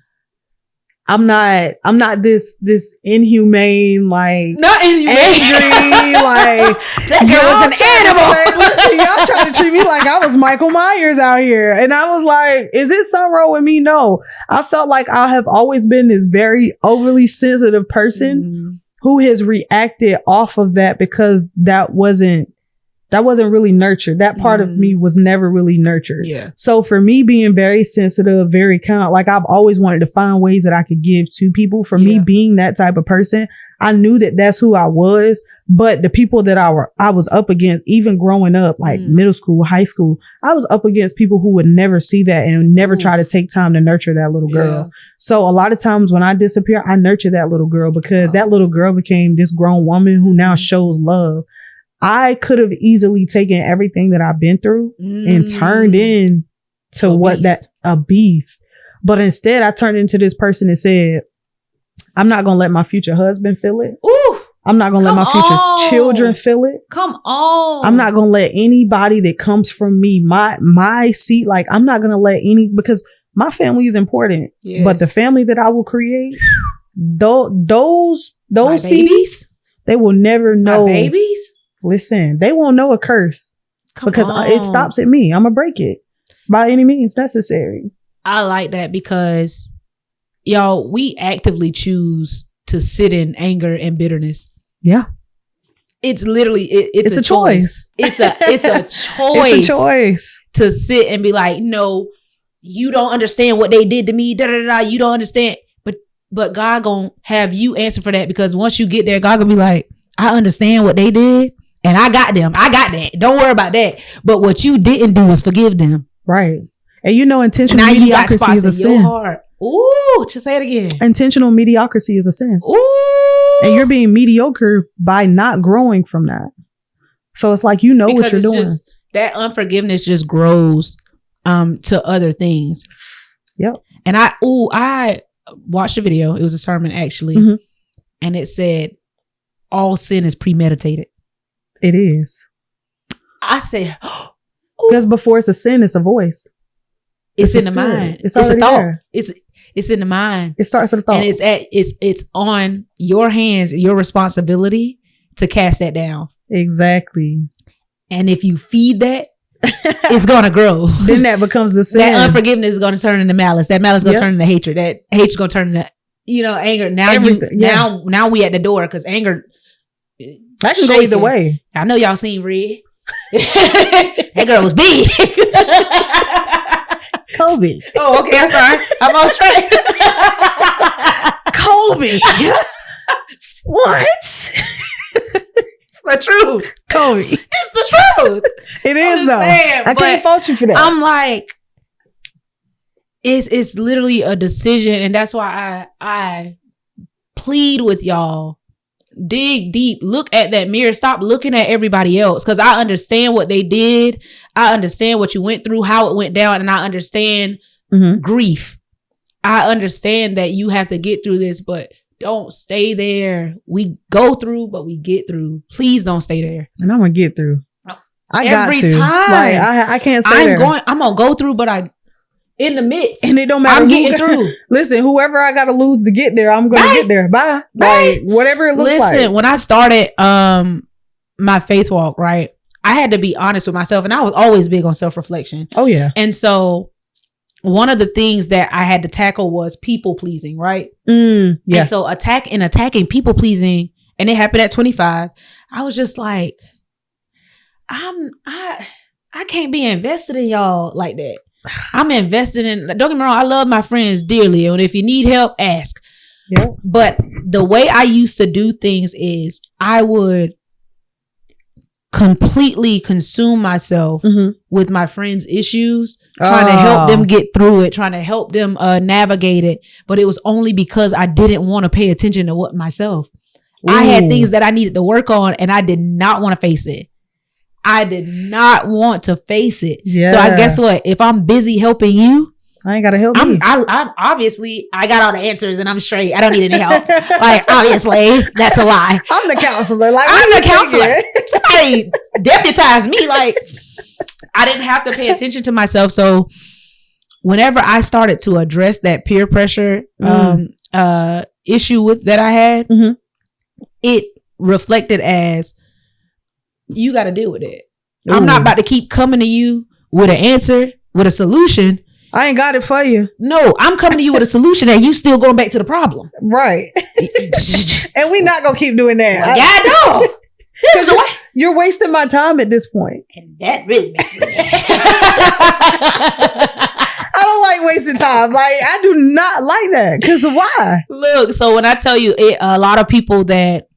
I'm not this inhumane, like not inhumane. Angry, like that girl was an animal. Listen, y'all trying to treat me like I was Michael Myers out here. And I was like, is it something wrong with me? No. I felt like I have always been this very overly sensitive person who has reacted off of that because that wasn't really nurtured. That part of me was never really nurtured. Yeah. So for me being very sensitive, very kind of like I've always wanted to find ways that I could give to people. For me being that type of person, I knew that that's who I was. But the people that I was up against, even growing up, like middle school, high school, I was up against people who would never see that and never try to take time to nurture that little girl. Yeah. So a lot of times when I disappear, I nurture that little girl because that little girl became this grown woman who now shows love. I could have easily taken everything that I've been through and turned into a beast. But instead I turned into this person that said, I'm not going to let my future husband feel it. Ooh, I'm not going to let my future children feel it. Come on. I'm not going to let anybody that comes from me, my seat, like I'm not going to let because my family is important. Yes. But the family that I will create, those seeds, they will never know. My babies? Listen, they won't know a curse because it stops at me. I'm going to break it by any means necessary. I like that because, y'all, we actively choose to sit in anger and bitterness. Yeah. It's literally, it's a choice. It's a choice. It's a choice to sit and be like, no, you don't understand what they did to me. Da, da, da, you don't understand. But God gonna have you answer for that because once you get there, God gonna be like, I understand what they did. And I got them. I got that. Don't worry about that. But what you didn't do was forgive them. Right. And you know, intentional mediocrity is a sin. Ooh, just say it again. Intentional mediocrity is a sin. Ooh. And you're being mediocre by not growing from that. So it's like, you know because what you're doing. Just, that unforgiveness just grows to other things. Yep. And I watched a video. It was a sermon actually. Mm-hmm. And it said, all sin is premeditated. It is. I said, because before it's a sin, it's a voice. It's in the mind. It's a thought. There. It's in the mind. It starts at a thought. And it's on your hands, your responsibility to cast that down. Exactly. And if you feed that, it's gonna grow. Then that becomes the sin. That unforgiveness is gonna turn into malice. That malice is gonna turn into hatred. That hatred's gonna turn into anger. Now now we at the door because anger. That can go either way. I know y'all seen Red. That girl was big. COVID. Oh, okay. I'm sorry. I'm on track. Kobe. What? The truth. Kobe. It's the truth. It is though. Saying, I can't fault you for that. I'm like, it's literally a decision, and that's why I plead with y'all. Dig deep. Look at that mirror. Stop looking at everybody else, because I understand what they did. I understand what you went through, how it went down, and I understand grief. I understand that you have to get through this, but don't stay there. We go through, but we get through. Please don't stay there. And I'm gonna get through. I Every got to. time. Like I can't stay there. I'm gonna go through, but in the midst. And it don't matter. I'm getting through. Listen, whoever I gotta lose to get there, I'm gonna get there. Bye. Like whatever it looks like. Listen, when I started my faith walk, right, I had to be honest with myself, and I was always big on self-reflection. Oh yeah. And so one of the things that I had to tackle was people pleasing, right? Yeah. And so attacking people pleasing, and it happened at 25. I was just like, I can't be invested in y'all like that. I'm invested in, don't get me wrong, I love my friends dearly, and if you need help, ask. Yep. But the way I used to do things is I would completely consume myself with my friends' issues, trying to help them get through it, trying to help them navigate it. But it was only because I didn't want to pay attention to what myself. Ooh. I had things that I needed to work on, and I did not want to face it. I did not want to face it. Yeah. So I guess what? If I'm busy helping you, I ain't gotta help me. I'm obviously, I got all the answers and I'm straight. I don't need any help. Like, obviously, that's a lie. I'm the counselor. Like, I'm the counselor. Somebody deputized me. Like, I didn't have to pay attention to myself. So whenever I started to address that peer pressure issue with that I had, it reflected as, you got to deal with it. Ooh. I'm not about to keep coming to you with an answer, with a solution. I ain't got it for you. No, I'm coming to you with a solution and you still going back to the problem. Right. And we not going to keep doing that. Yeah, I know. This is what you're wasting my time at this point. And that really makes me mad. I don't like wasting time. Like, I do not like that. Because why? Look, so when I tell you a lot of people that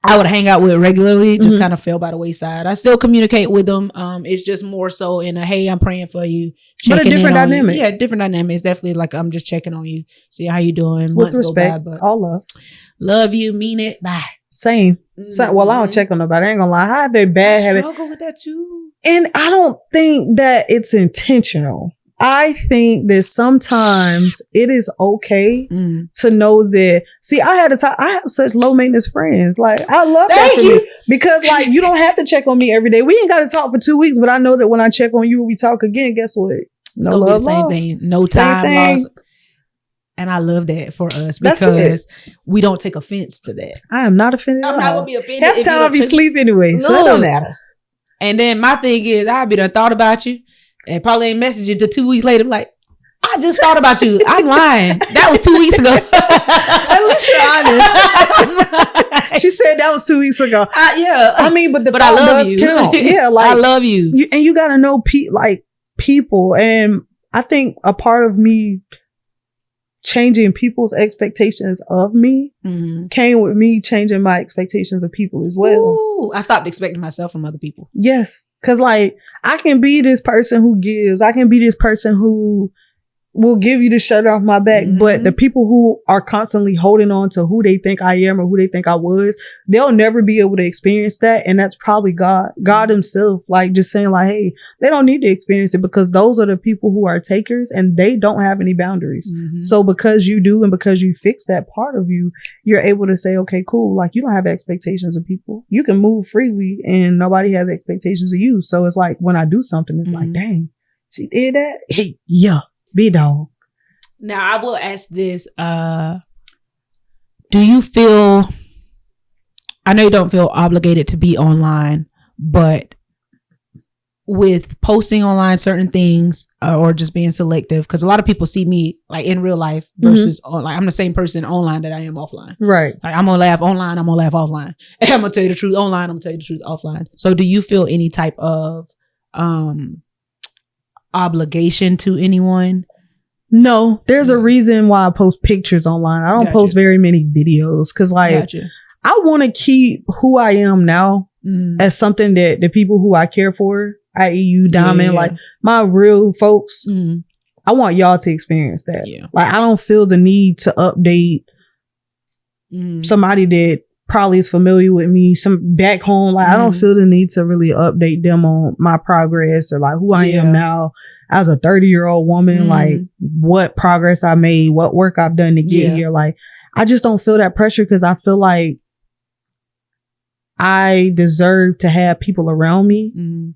I would hang out with regularly just kind of fell by the wayside. I still communicate with them. It's just more so in a, hey, I'm praying for you. But a different dynamic. Yeah, different dynamic. It's definitely like, I'm just checking on you, see how you doing. With respect, but all love. Love you, mean it, bye. Same. Well, I don't check on nobody. I ain't gonna lie. I have a bad habit. I struggle with that too. And I don't think that it's intentional. I think that sometimes it is okay to know that. See, I have such low maintenance friends. Like, I love that for me, because like, you don't have to check on me every day. We ain't got to talk for 2 weeks, but I know that when I check on you, we talk again. Guess what? It's gonna be the same thing. No time lost. And I love that for us, because we don't take offense to that. I am not offended. I'm not gonna be offended. Half the time I be asleep anyway, so it don't matter. And then my thing is, I'll be done thought about you. And probably ain't messaged you till 2 weeks later. I'm like, I just thought about you. I'm lying. That was 2 weeks ago. At least you're honest. She said that was 2 weeks ago. Yeah. I mean, but I love you. Count. Yeah, like, I love you. And you got to know people. And I think a part of me changing people's expectations of me came with me changing my expectations of people as well. Ooh, I stopped expecting myself from other people. Yes. Cause like, I can be this person who gives. I can be this person who will give you the shirt off my back. But the people who are constantly holding on to who they think I am or who they think I was, they'll never be able to experience that. And that's probably God himself, like just saying like, hey, they don't need to experience it, because those are the people who are takers and they don't have any boundaries. So because you do, and because you fix that part of you, you're able to say, okay, cool. Like, you don't have expectations of people. You can move freely and nobody has expectations of you. So it's like, when I do something, it's like, dang, she did that. Hey, yeah. Be dog. Now, I will ask this. Do you feel, I know you don't feel obligated to be online, but with posting online certain things or just being selective, because a lot of people see me like in real life versus online. I'm the same person online that I am offline. Right. Like, I'm going to laugh online, I'm going to laugh offline. And I'm going to tell you the truth online, I'm going to tell you the truth offline. So do you feel any type of obligation to anyone No, there's a reason why I post pictures online. I don't post very many videos because like I want to keep who I am now as something that the people who I care for, i.e. you, Diamond, like my real folks, I want y'all to experience that. Yeah. Like I don't feel the need to update somebody that probably is familiar with me, some back home. Like I don't feel the need to really update them on my progress or like who I am now as a 30-year-old woman, like what progress I made, what work I've done to get here. Like I just don't feel that pressure because I feel like I deserve to have people around me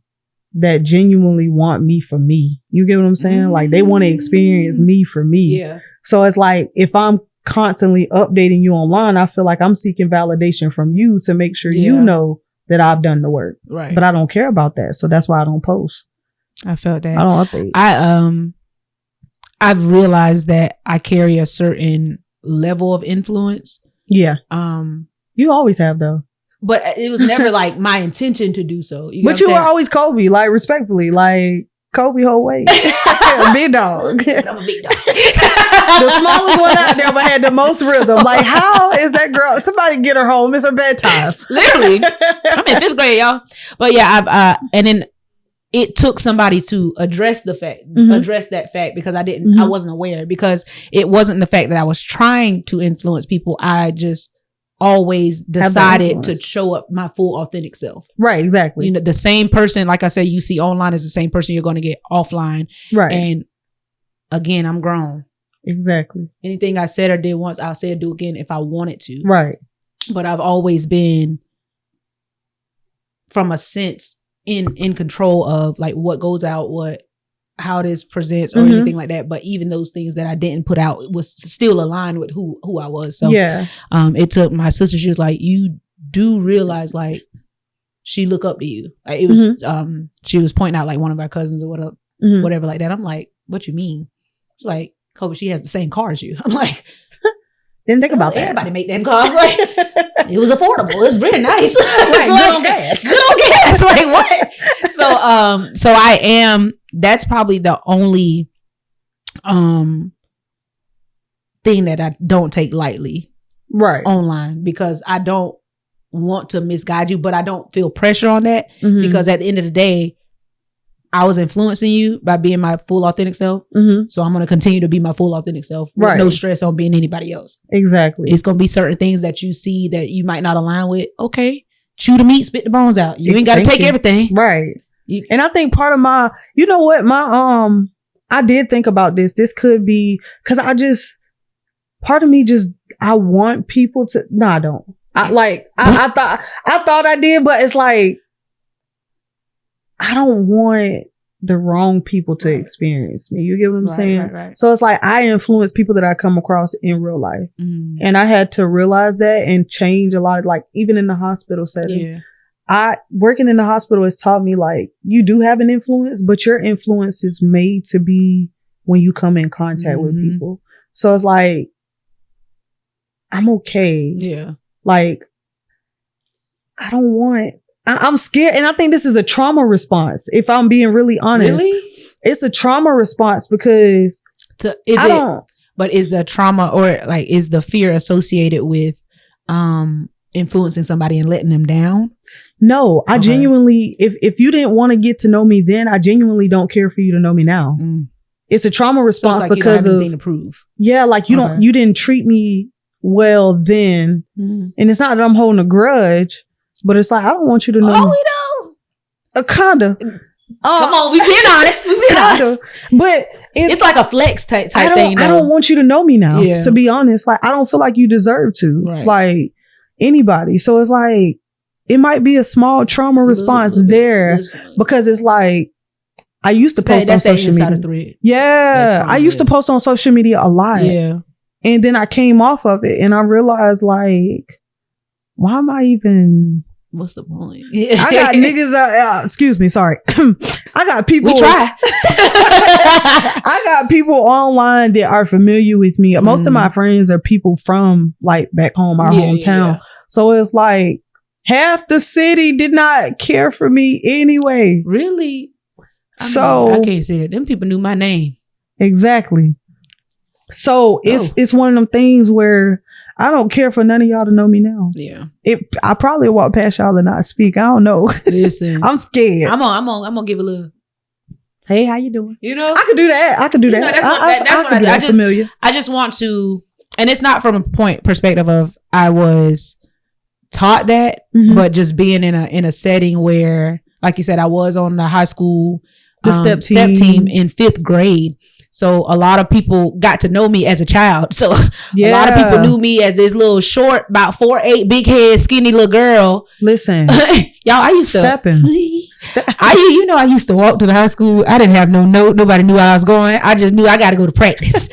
that genuinely want me for me. You get what I'm saying? Like they want to experience me for me. Yeah. So it's like if I'm constantly updating you online, I feel like I'm seeking validation from you to make sure you know that I've done the work. Right. But I don't care about that. So that's why I don't post. I felt that. I don't update. I've realized that I carry a certain level of influence. Yeah. You always have though. But it was never like my intention to do so. But you were always Kobe, like respectfully, like Kobe whole weight. Big dog. I'm a big dog. The smallest one out there, but had the most rhythm. Like, how is that girl? Somebody get her home. It's her bedtime. Literally. I'm in 5th grade, y'all. But yeah, and then it took somebody to address the fact, address that fact because I wasn't aware because it wasn't the fact that I was trying to influence people. I just always decided to show up my full authentic self. Right, exactly. You know, the same person, like I said, you see online is the same person you're going to get offline. Right. And again, I'm grown. Exactly. Anything I said or did once, I'll say or do again if I wanted to. Right. But I've always been from a sense in control of like what goes out, how this presents or anything like that. But even those things that I didn't put out was still aligned with who I was. So it took my sister, she was like, you do realize like she look up to you. Like it was she was pointing out like one of our cousins or whatever like that. I'm like, what you mean? She's like, Kobe, she has the same car as you. I'm like, didn't think about that. Everybody make them cars. Like, it was affordable. It was really nice. Right, good on gas. Good on gas. Like what? So I am. That's probably the only thing that I don't take lightly. Right. Online because I don't want to misguide you, but I don't feel pressure on that because at the end of the day, I was influencing you by being my full authentic self. So I'm going to continue to be my full authentic self with no stress on being anybody else. Exactly. It's going to be certain things that you see that you might not align with. Okay. Chew the meat, spit the bones out. You ain't got to take everything. Right. And I think part of my, you know what, I did think about this. This could be, cause part of me just, I want people to, no, I don't. I thought I did, but it's like, I don't want the wrong people to experience me. You get what I'm saying? Right. So it's like I influence people that I come across in real life. And I had to realize that and change a lot. Like even in the hospital setting, working in the hospital has taught me like you do have an influence, but your influence is made to be when you come in contact with people. So it's like, I'm okay. Yeah. Like I'm scared. And I think this is a trauma response. If I'm being really honest, it's a trauma response because but is the trauma or like, is the fear associated with, influencing somebody and letting them down? No, I genuinely, if you didn't want to get to know me then, I genuinely don't care for you to know me now. It's a trauma response like because you don't have anything to prove. Yeah. Like you didn't treat me well then. And it's not that I'm holding a grudge. But it's like, I don't want you to know. Oh, we know. Kinda. Come on, we've been honest. We've been honest. But it's like a flex type thing. Though. I don't want you to know me now, to be honest. Like, I don't feel like you deserve to. Right. Like, anybody. So it's like, it might be a small trauma response there because it's like, I used to post on social media. Yeah. I used to post on social media a lot. Yeah. And then I came off of it and I realized like, why am I even... What's the point? I got niggas excuse me, sorry. I got people... We try. I got people online that are familiar with me. Most of my friends are people from like back home, our hometown. Yeah. So it's like half the city did not care for me anyway. Really? I can't say that. Them people knew my name. Exactly. So it's one of them things where I don't care for none of y'all to know me now. Yeah. I probably walk past y'all and not speak. I don't know. Listen. I'm scared. I'm gonna give a little, hey, how you doing? You know? I could do that. I could do that. That's what I do. I just want to, and it's not from a perspective of I was taught that, but just being in a setting where, like you said, I was on the high school step team in 5th grade. So a lot of people got to know me as a child. So a lot of people knew me as this little short, about 4'8", big head, skinny little girl. Listen, y'all, I used to stepping. I used to walk to the high school. I didn't have no note. Nobody knew where I was going. I just knew I got to go to practice.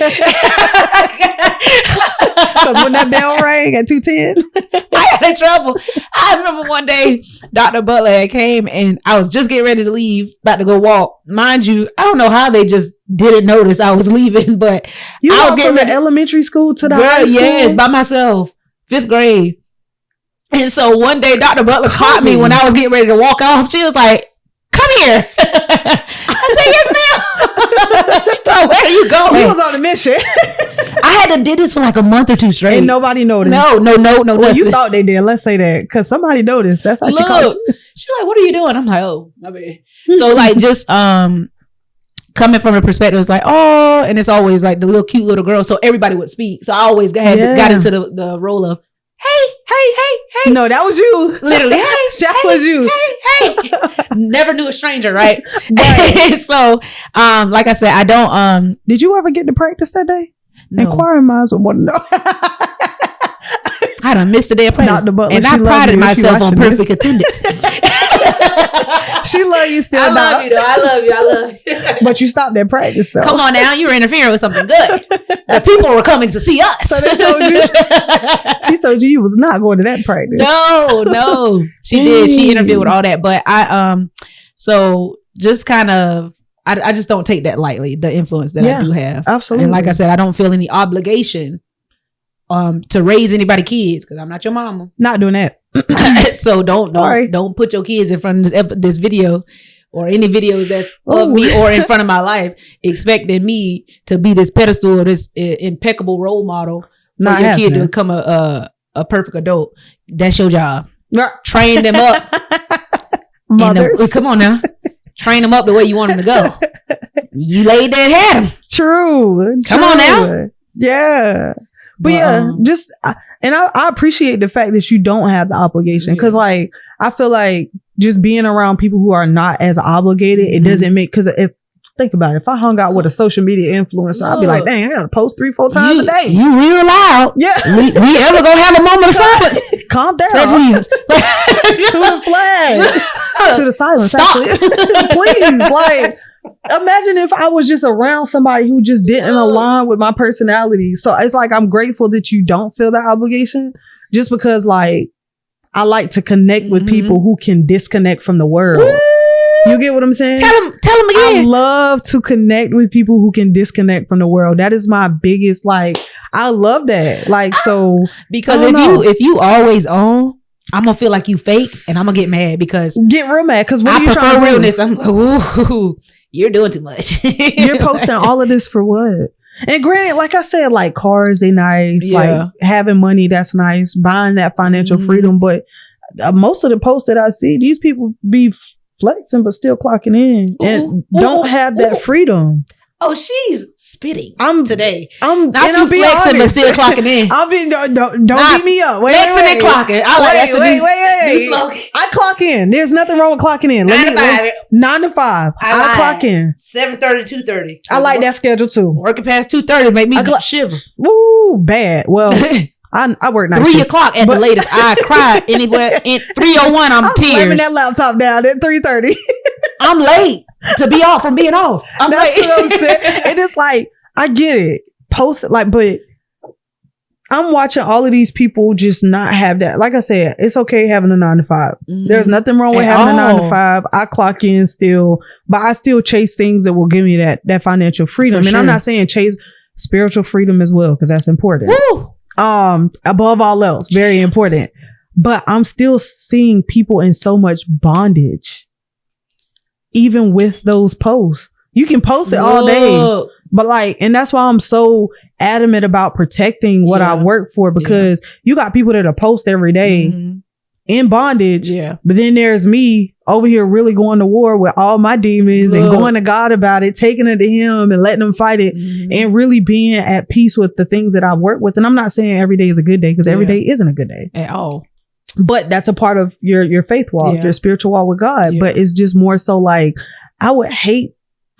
Because when that bell rang at 2:10, I got in trouble. I remember one day Dr. Butler came and I was just getting ready to leave, about to go walk. Mind you, I don't know how they just didn't notice I was leaving, but I was getting from the elementary school to the high school. Yes, by myself, 5th grade. And so one day Dr. Butler caught me when I was getting ready to walk off. She was like, "Come here." I said, "Yes, ma'am." She told, "Where are you going?" You was on a mission. I had to did this for like a month or two straight. And nobody noticed. No. Well, you thought they did. Let's say that. Because somebody noticed. That's how she called you. She's like, "What are you doing?" I'm like, "Oh, my bad." So like just coming from a perspective, it's like, oh, and it's always like the little cute little girl. So everybody would speak. So I always got into the role of, hey. No, that was you. Literally, that was you. Hey. Never knew a stranger, right? So, like I said, I don't. Did you ever get to practice that day? No. Inquiring minds would want to know. I done missed the day of practice, and I prided myself on perfect attendance. She love you still. I love you though. I love you. But you stopped at practice though. Come on now, you were interfering with something good. The people were coming to see us. So they told you. She told you was not going to that practice. No. She did. She interfered with all that. But so just kind of, I just don't take that lightly, the influence that I do have. Absolutely. And like I said, I don't feel any obligation to raise anybody's kids, because I'm not your mama. Not doing that. So don't put your kids in front of this video or any videos that's of me or in front of my life, expecting me to be this pedestal or this impeccable role model for your kid to become a perfect adult. That's your job. Train them up. Mothers. Come on now. Train them up the way you want them to go. You laid that hat them. True. Come on now. Yeah. But I appreciate the fact that you don't have the obligation, because like I feel like just being around people who are not as obligated, it doesn't make, because think about it, if I hung out with a social media influencer, I'd be like, dang, I gotta post 3-4 times a day. You real loud. Yeah. We ever gonna have a moment of silence? Calm down. Jesus. To the flag. To the silence. Stop. Please. Like, imagine if I was just around somebody who just didn't align with my personality. So it's like, I'm grateful that you don't feel that obligation, just because like I like to connect with people who can disconnect from the world. You get what I'm saying? Tell them again. I love to connect with people who can disconnect from the world. That is my biggest, like, I love that. Like, so. Because if you always on, I'm going to feel like you fake, and I'm going to get mad, because. Get real mad, because what I are you trying to do? realness. I'm like, ooh, you're doing too much. You're posting all of this for what? And granted, like I said, like cars, they nice. Yeah. Like having money, that's nice. Buying that financial freedom. But most of the posts that I see, these people be flexing but still clocking in and don't have that freedom. Oh, she's spitting today. I'm not you flexing but still clocking in. I mean, don't beat me up. Flexing and clocking. I like wait. I clock in. There's nothing wrong with clocking in. 9 to 5. I clock in 7:30 to 2:30. I like that schedule too. Working past 2:30 make me shiver. Woo, bad. Well. I work night 3 o'clock at the latest. I cry anywhere in 3:01. I'm tears. Slamming that laptop down at 3:30. I'm late to be off from being off. That's late. What I'm saying. And it's like, I get it. Post it like, but I'm watching all of these people just not have that. Like I said, it's okay having a 9 to 5. There's nothing wrong with having a 9 to 5. I clock in still, but I still chase things that will give me that financial freedom. And I'm not saying chase spiritual freedom as well, because that's important. Woo! Above all else, very important. But I'm still seeing people in so much bondage, even with those posts. You can post it all day, but like, and that's why I'm so adamant about protecting what I work for, because you got people that are post every day in bondage. Yeah. But then there's me over here really going to war with all my demons and going to God about it, taking it to him and letting him fight it and really being at peace with the things that I work with. And I'm not saying every day is a good day, because every day isn't a good day at all. But that's a part of your faith walk, your spiritual walk with God. Yeah. But it's just more so like, I would hate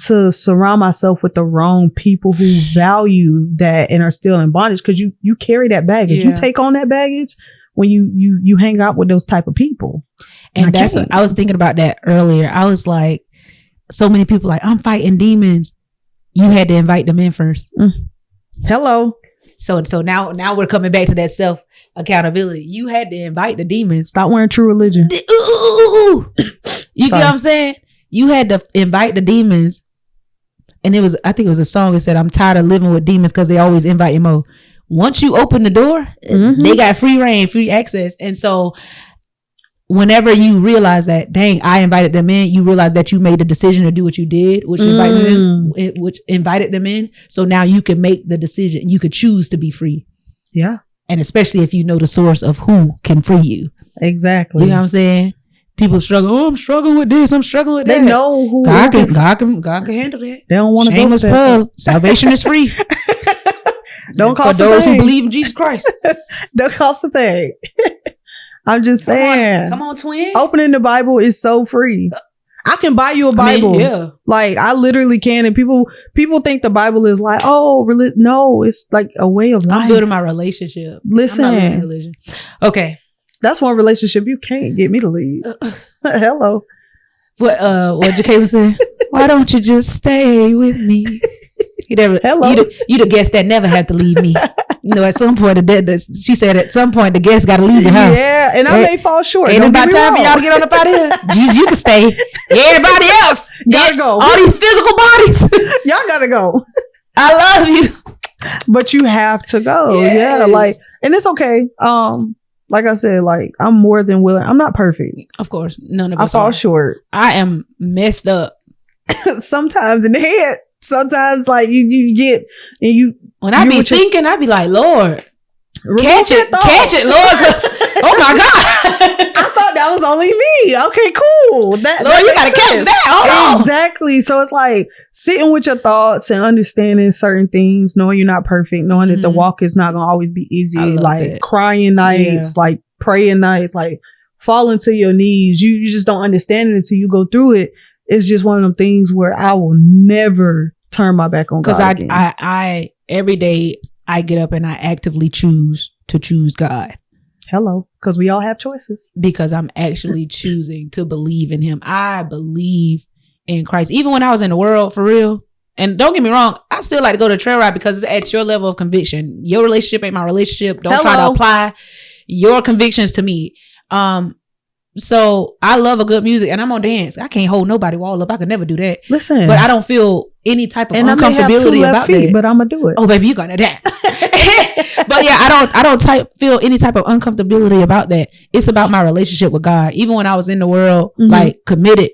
to surround myself with the wrong people who value that and are still in bondage, because you carry that baggage. You take on that baggage when you hang out with those type of people. And I was thinking about that earlier. I was like, so many people like, I'm fighting demons. You had to invite them in first. Hello. So now we're coming back to that self accountability. You had to invite the demons. Stop wearing true religion. You get what I'm saying? You had to invite the demons. And I think it was a song that said, I'm tired of living with demons because they always invite you more. Once you open the door, they got free reign, free access. And so whenever you realize that, dang, I invited them in, you realize that you made the decision to do what you did, which invited them in. So now you can make the decision. You could choose to be free. Yeah. And especially if you know the source of who can free you. Exactly. You know what I'm saying? People struggle. Oh, I'm struggling with this. I'm struggling with that. They know who God can handle that. They don't want to go. Shameless plug. Salvation is free. Don't cost for those who believe in Jesus Christ. Don't cost a thing. I'm just saying. Come on, twin. Opening the Bible is so free. I can buy you a Bible. Like, I literally can. And people think the Bible is like, no, it's like a way of life. I'm building my relationship. Listen. I'm not living religion. Okay. That's one relationship you can't get me to leave. Hello. What Jacayla said? Why don't you just stay with me? Hello. You the guest that never had to leave me. You know, at some point, she said at some point the guest got to leave the house. Yeah, and I may fall short. Ain't about time for y'all to get on up out of here. Jesus, you can stay. Everybody else gotta go. All these physical bodies, y'all gotta go. I love you, but you have to go. Yes. Yeah, like, and it's okay. Like I said, like, I'm more than willing. I'm not perfect. Of course, none of us I fall short. I am messed up. Sometimes in the head. Sometimes, like, you get, and you. When I be thinking, I be like, Lord, catch it, Lord. Oh my God. I thought that was only me. Okay, cool. Lord, you gotta catch that. Hold on. Exactly. So it's like sitting with your thoughts and understanding certain things, knowing you're not perfect, knowing that the walk is not gonna always be easy. Like crying nights, like praying nights, like falling to your knees. You just don't understand it until you go through it. It's just one of them things where I will never turn my back on God again. Because I every day I get up and I actively choose God. Hello. Because we all have choices. Because I'm actually choosing to believe in him. I believe in Christ. Even when I was in the world, for real. And don't get me wrong, I still like to go to trail ride because it's at your level of conviction. Your relationship ain't my relationship. Don't try to apply your convictions to me. So I love a good music and I'm on dance. I can't hold nobody wall up. I could never do that. Listen. But I don't feel any type of uncomfortability about that. But I'm gonna do it. Oh, baby, you gonna dance. But yeah, I don't feel any type of uncomfortability about that. It's about my relationship with God. Even when I was in the world, like committed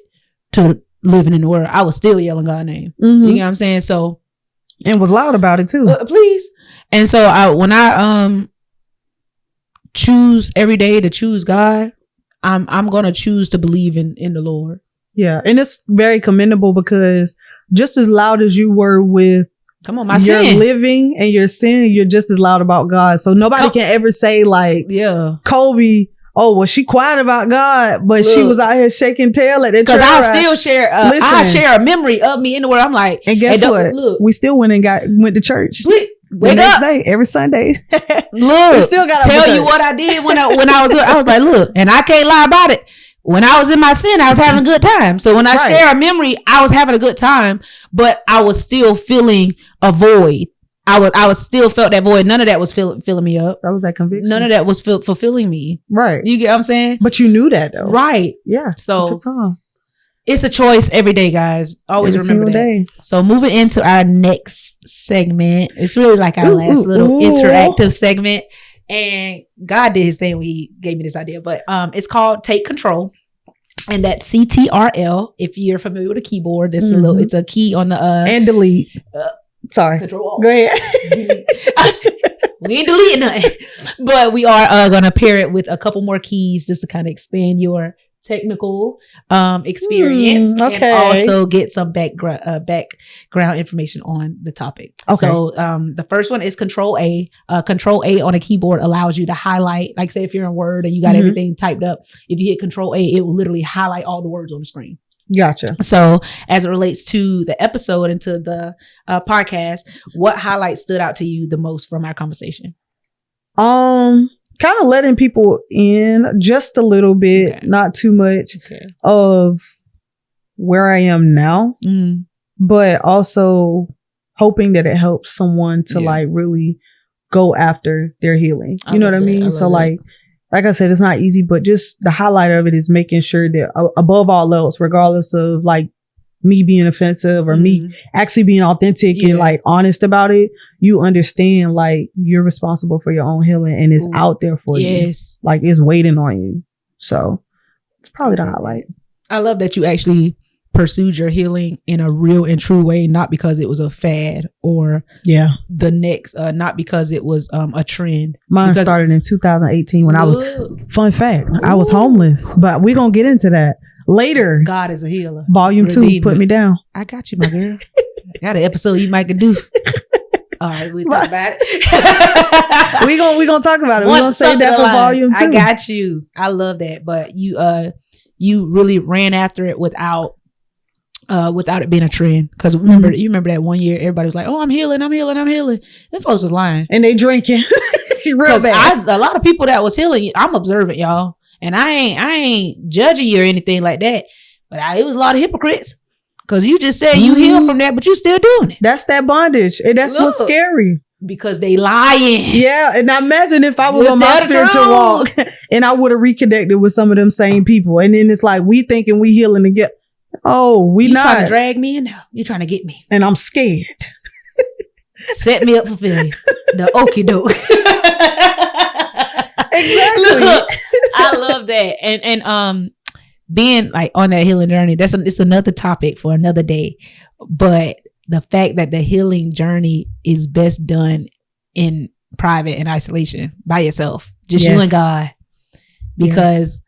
to living in the world, I was still yelling God's name. You know what I'm saying? So, and was loud about it too. Please. And so when I choose every day to choose God, I'm gonna choose to believe in the Lord. Yeah, and it's very commendable because just as loud as you were with your sin, living and your sin, you're just as loud about God. So nobody can ever say like, Kobe, oh, well, she quiet about God, but she was out here shaking tail at that. Because I still share. I share a memory of me in the world. I'm like, and guess what? Look, we still went to church. Wake up day, every Sunday. Look, we still got tell you what I did when I was like, look, and I can't lie about it. When I was in my sin, I was having a good time. So when I share a memory, I was having a good time, but I was still feeling a void. I was still felt that void. None of that was filling me up. That was that conviction. None of that was fulfilling me. Right. You get what I'm saying? But you knew that though. Right. Yeah. So it took time. It's a choice every day, guys. Always remember that. Day. So moving into our next segment, it's really like our last little interactive segment. And God did his thing when he gave me this idea. But it's called Take Control. And that's CTRL. If you're familiar with a keyboard, it's it's a key on the and delete. Sorry. Control Alt. Go ahead. We ain't deleting nothing. But we are going to pair it with a couple more keys just to kind of expand your technical experience okay. and also get some background information on the topic. Okay. So the first one is Control A. Control A on a keyboard allows you to highlight, like say if you're in Word and you got everything typed up, if you hit Control A, it will literally highlight all the words on the screen. Gotcha. So as it relates to the episode and to the podcast, what highlights stood out to you the most from our conversation? Kind of letting people in just a little bit, not too much of where I am now, but also hoping that it helps someone to like really go after their healing. You know what I mean? So like I said, it's not easy, but just the highlight of it is making sure that above all else, regardless of like me being offensive or me actually being authentic and like honest about it, you understand like you're responsible for your own healing and it's out there for you. Like it's waiting on you. So it's probably the highlight. I love that you actually pursued your healing in a real and true way, not because it was a fad or the next, not because it was a trend. Mine started in 2018 when I was, fun fact, I was homeless, but we're going to get into that later. God is a healer. Volume 2, put me down. I got you, my girl. I got an episode you might can do. All right, we talk about it. we gonna talk about it. We're gonna save that for volume 2. I got you. I love that. But you really ran after it without it being a trend. Because you remember that one year everybody was like, "Oh, I'm healing. Them folks was lying and they drinking. Real bad. A lot of people that was healing, I'm observant, y'all. And I ain't judging you or anything like that. But it was a lot of hypocrites. Because you just said you healed from that, but you still doing it. That's that bondage. And that's what's scary. Because they lying. Yeah. And I imagine if I was on my spiritual walk and I would have reconnected with some of them same people. And then it's like, we thinking we healing to get. Oh, we you not. You trying to drag me in now. You trying to get me. And I'm scared. Set me up for failure. The okie doke. Exactly. Look, I love that. And being like on that healing journey, it's another topic for another day. But the fact that the healing journey is best done in private and isolation by yourself, just you and God. Because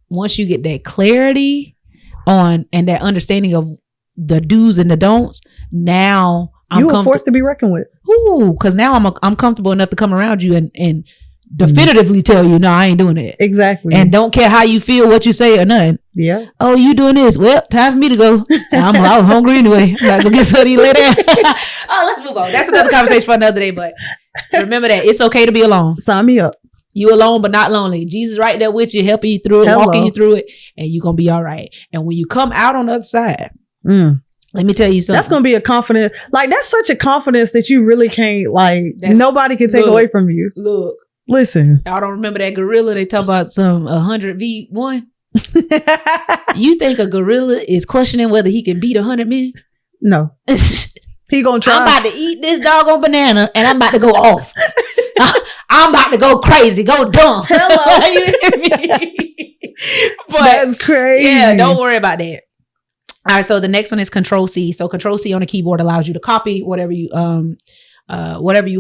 once you get that clarity on and that understanding of the do's and the don'ts, now you are forced to be reckoned with. Ooh, because now I'm comfortable enough to come around you and definitively tell you, no, I ain't doing it. Exactly. And don't care how you feel, what you say or nothing. Yeah. Oh, you doing this? Well, time for me to go. I was hungry anyway. I gotta go get something later. Oh, let's move on. That's another conversation for another day. But remember that it's okay to be alone. Sign me up. You alone, but not lonely. Jesus right there with you, helping you through it, walking you through it, and you're gonna be all right. And when you come out on the other side, let me tell you something. That's gonna be a confidence. Like that's such a confidence that you really can't. Like nobody can take away from you. Look. Listen, y'all don't remember that gorilla? They talk about some 100 V1. You think a gorilla is questioning whether he can beat 100 men? No, he gonna try. I'm about to eat this doggone banana, and I'm about to go off. I'm about to go crazy, go dumb. Hello, you hear me? But, that's crazy. Yeah, don't worry about that. All right, so the next one is Control C. So Control C on the keyboard allows you to copy whatever you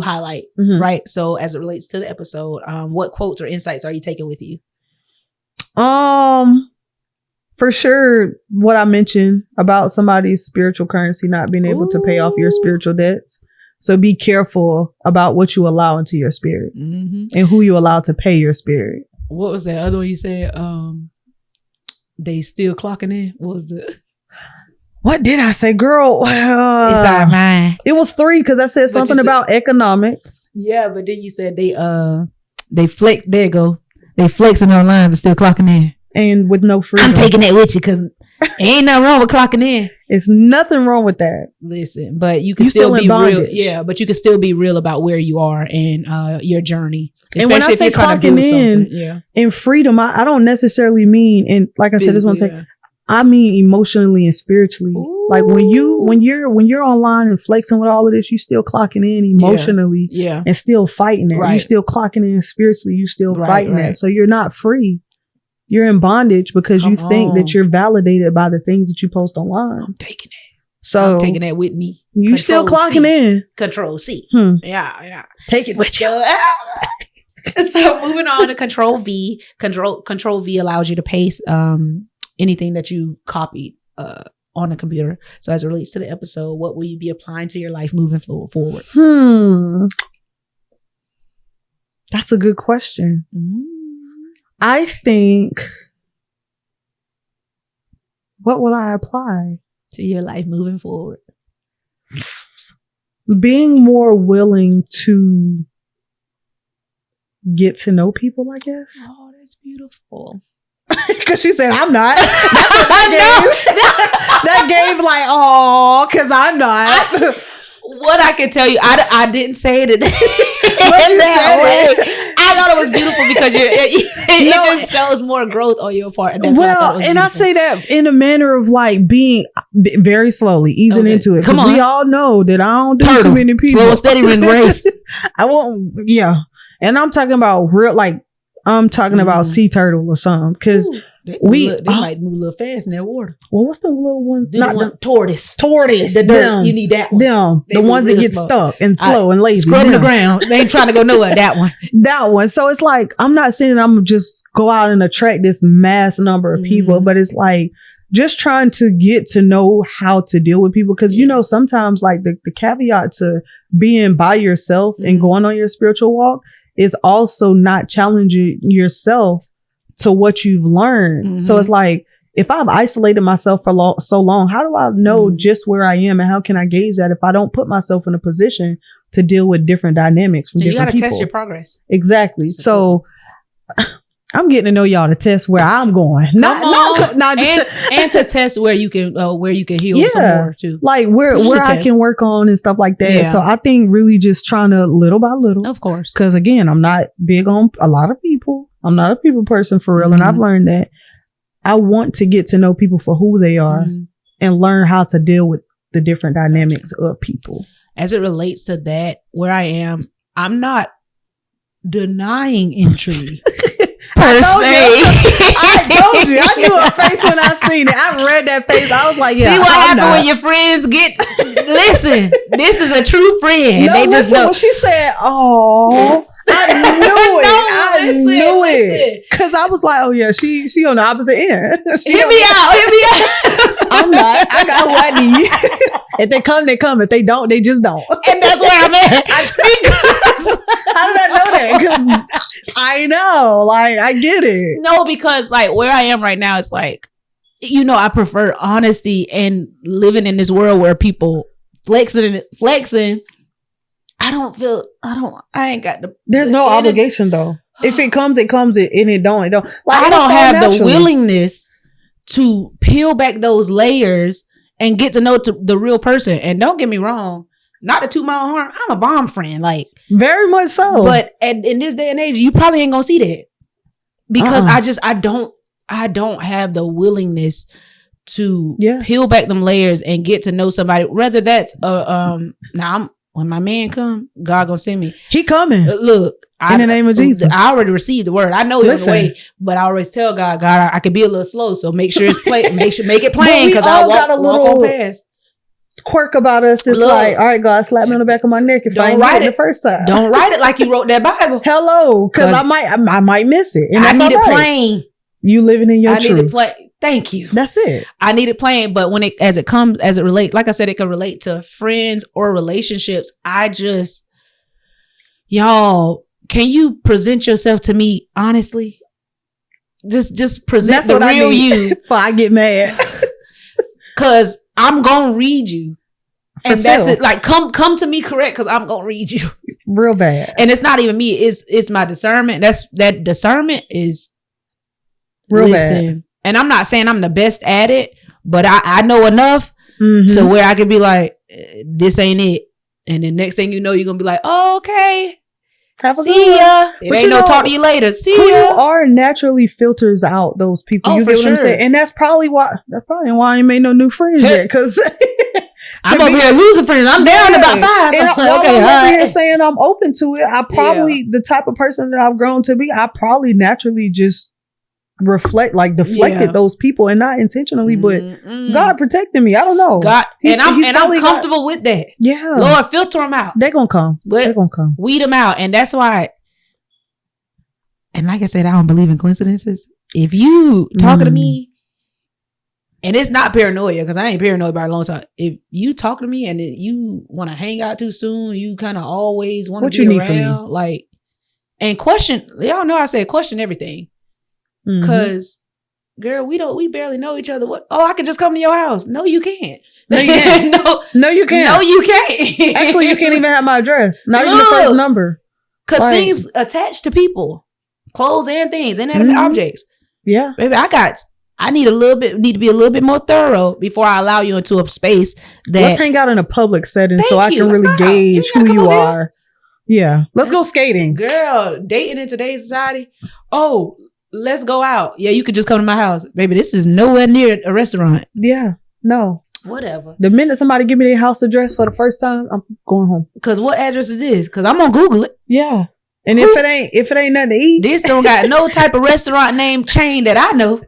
highlight, right? So as it relates to the episode, what quotes or insights are you taking with you? For sure, what I mentioned about somebody's spiritual currency not being able to pay off your spiritual debts. So be careful about what you allow into your spirit and who you allow to pay your spirit. What was that other one you said? They still clocking in. What was the... What did I say, girl? It's our mind. It was 3 because I said something about economics. Yeah, but then you said they flex. There you go. They flexing online but still clocking in. And with no freedom. I'm taking that with you because ain't nothing wrong with clocking in. It's nothing wrong with that. Listen, but you can still be real. Yeah, but you can still be real about where you are and your journey. And when I say clocking in freedom, I don't necessarily mean, and like I said, this one take. I mean emotionally and spiritually. Ooh. Like when you're online and flexing with all of this, you still clocking in emotionally and still fighting it. Right. You still clocking in spiritually, you still fighting it. So you're not free. You're in bondage because you think that you're validated by the things that you post online. I'm taking it. So I'm taking that with me. You still clocking in. Control C. Yeah. Take it with you. So moving on to Control V. Control V allows you to paste anything that you've copied on a computer. So as it relates to the episode, what will you be applying to your life moving forward? That's a good question. I think, what will I apply to your life moving forward? Being more willing to get to know people, I guess. Oh, that's beautiful. Because she said, I'm not. That gave like, oh, because I'm not. What I can tell you, I didn't say it in that way. I thought it was beautiful because it just shows more growth on your part. And that's I say that in a manner of like being very slowly easing into it. Because we all know that I don't do too many people. Slow and steady in the race. I won't, And I'm talking about about sea turtle or something. Because they might move a little fast in that water. Well, what's the little ones? Tortoise. The dirt. You need that one. The ones that get stuck and slow and lazy. Scrubbing the ground. They ain't trying to go nowhere. That one. That one. So it's like, I'm not saying I'm just go out and attract this mass number of people, but it's like just trying to get to know how to deal with people. Because, sometimes like the caveat to being by yourself and going on your spiritual walk is also not challenging yourself to what you've learned. So it's like, if I've isolated myself for so long, how do I know just where I am and how can I gauge that if I don't put myself in a position to deal with different dynamics from different people? You got to test your progress. Exactly. So I'm getting to know y'all to test where I'm going. And to test where you can heal some more too. Like where I can work on and stuff like that. Yeah. So I think really just trying to little by little. Of course. Because again, I'm not big on a lot of people. I'm not a people person for real. And I've learned that I want to get to know people for who they are and learn how to deal with the different dynamics of people. As it relates to that, where I am, I'm not denying entry. I told you. I knew her face when I seen it. I read that face. I was like, yeah. See what happened when your friends get. Listen, this is a true friend. They just know. When she said, "Oh," I knew it. I knew it because I was like, "Oh yeah, she on the opposite end." Hit me out. I'm not. I got what I need. If they come, they come. If they don't, they just don't. And that's where I'm at. Because how did I know that? Because I know, like, I get it. No, because like where I am right now, it's like, I prefer honesty and living in this world where people flexing. I ain't got the. There's no obligation though. If it comes, it comes. And it don't, it don't. Like, I don't have the willingness to peel back those layers and get to know the real person. And don't get me wrong, not to toot my own horn, I'm a bomb friend, like very much so. But in this day and age, you probably ain't gonna see that because I don't have the willingness to peel back them layers and get to know somebody. Whether that's when my man come, God gonna send me. He coming. Look, in the name of Jesus. I already received the word. I know he's on the way, but I always tell God, I could be a little slow, so make sure it's play. make it plain because I walk on past. Quirk about us that's like, all right, God, slap me on the back of my neck if I ain't write it the first time. Don't write it like you wrote that Bible. Hello, because I might miss it. And I need it plain. You living in your truth. I need it plain. Thank you. That's it. I need it plain, but when as it relates, like I said, it can relate to friends or relationships. Y'all, can you present yourself to me honestly? Just present the real you. Before I get mad. Cause I'm gonna read you. And that's it. Like come to me correct because I'm gonna read you. Real bad. And it's not even me, it's my discernment. That discernment is real bad. And I'm not saying I'm the best at it, but I know enough to where I can be like, this ain't it. And then next thing you know, you're gonna be like, oh, okay. See ya. It ain't no talk to you later. See ya. Who you are naturally filters out those people. You get what I'm saying? And that's probably why I ain't made no new friends yet. Because I'm over here losing friends. I'm down about 5. And while I'm over here saying I'm open to it, I probably the type of person that I've grown to be, I probably naturally just deflected those people, and not intentionally, but God protected me. I don't know. God, and I'm comfortable with that. Yeah. Lord, filter them out. They're going to come. They're going to come. Weed them out. And that's why, and like I said, I don't believe in coincidences. If you talking to me, and it's not paranoia, because I ain't paranoid about a long time. If you talk to me and you want to hang out too soon, you kind of always want to be around, like, and question. Y'all know I said question everything, because girl, we barely know each other. What? Oh, I can just come to your house. No, you can't. No, you can't. no, you can't. No, you can't. Actually, you can't even have my address. Not even the first number. Because things attach to people, clothes and things, inanimate objects. Yeah, baby, I need to be a little bit more thorough before I allow you into a space that. Let's hang out in a public setting so I can really gauge who you are. Yeah, let's go skating, girl. Dating in today's society. Oh, let's go out. Yeah, you could just come to my house, baby. This is nowhere near a restaurant. Yeah, no, whatever. The minute somebody give me their house address for the first time, I'm going home. Cause what address is this? Cause I'm gonna Google it. Yeah. And if it ain't nothing to eat, this don't got no type of restaurant name chain that I know.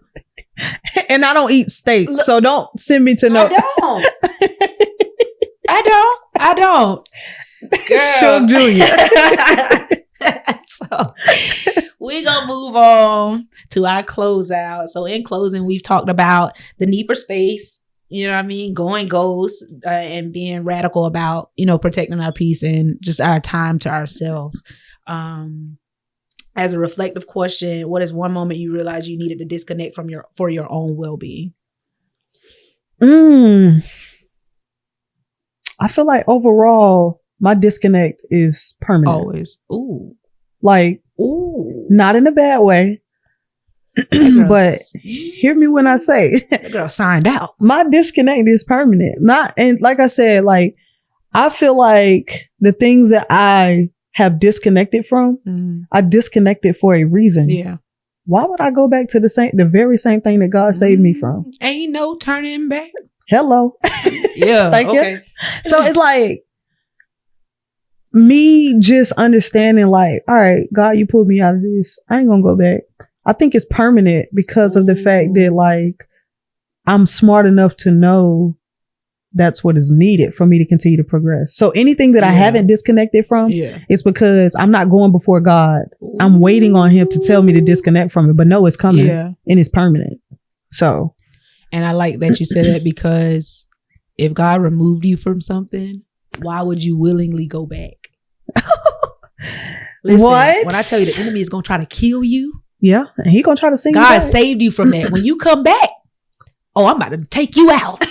And I don't eat steak, so don't send me to no. I don't. Show Junior. So we gonna move on to our closeout. So in closing, we've talked about the need for space. You know what I mean? Going ghost and being radical about, protecting our peace and just our time to ourselves. As a reflective question, what is one moment you realized you needed to disconnect for your own well-being? I feel like overall, my disconnect is permanent. Always. Ooh. Like, not in a bad way. But hear me when I say that girl signed out. My disconnect is permanent. And like I said, like, I feel like the things that I have disconnected from, I disconnected for a reason. Yeah. Why would I go back to the very same thing that God saved me from? Ain't no turning back. Hello. Yeah. Thank you. So it's like me just understanding, like, all right, God, you pulled me out of this. I ain't gonna go back. I think it's permanent because of the fact that, like, I'm smart enough to know that's what is needed for me to continue to progress. So anything that I haven't disconnected from, it's because I'm not going before God. I'm waiting on him to tell me to disconnect from it. But no, it's coming and it's permanent. So. And I like that you said that, because if God removed you from something, why would you willingly go back? Listen, what? When I tell you the enemy is going to try to kill you. Yeah. And he going to try to sing God saved you from that. When you come back, I'm about to take you out.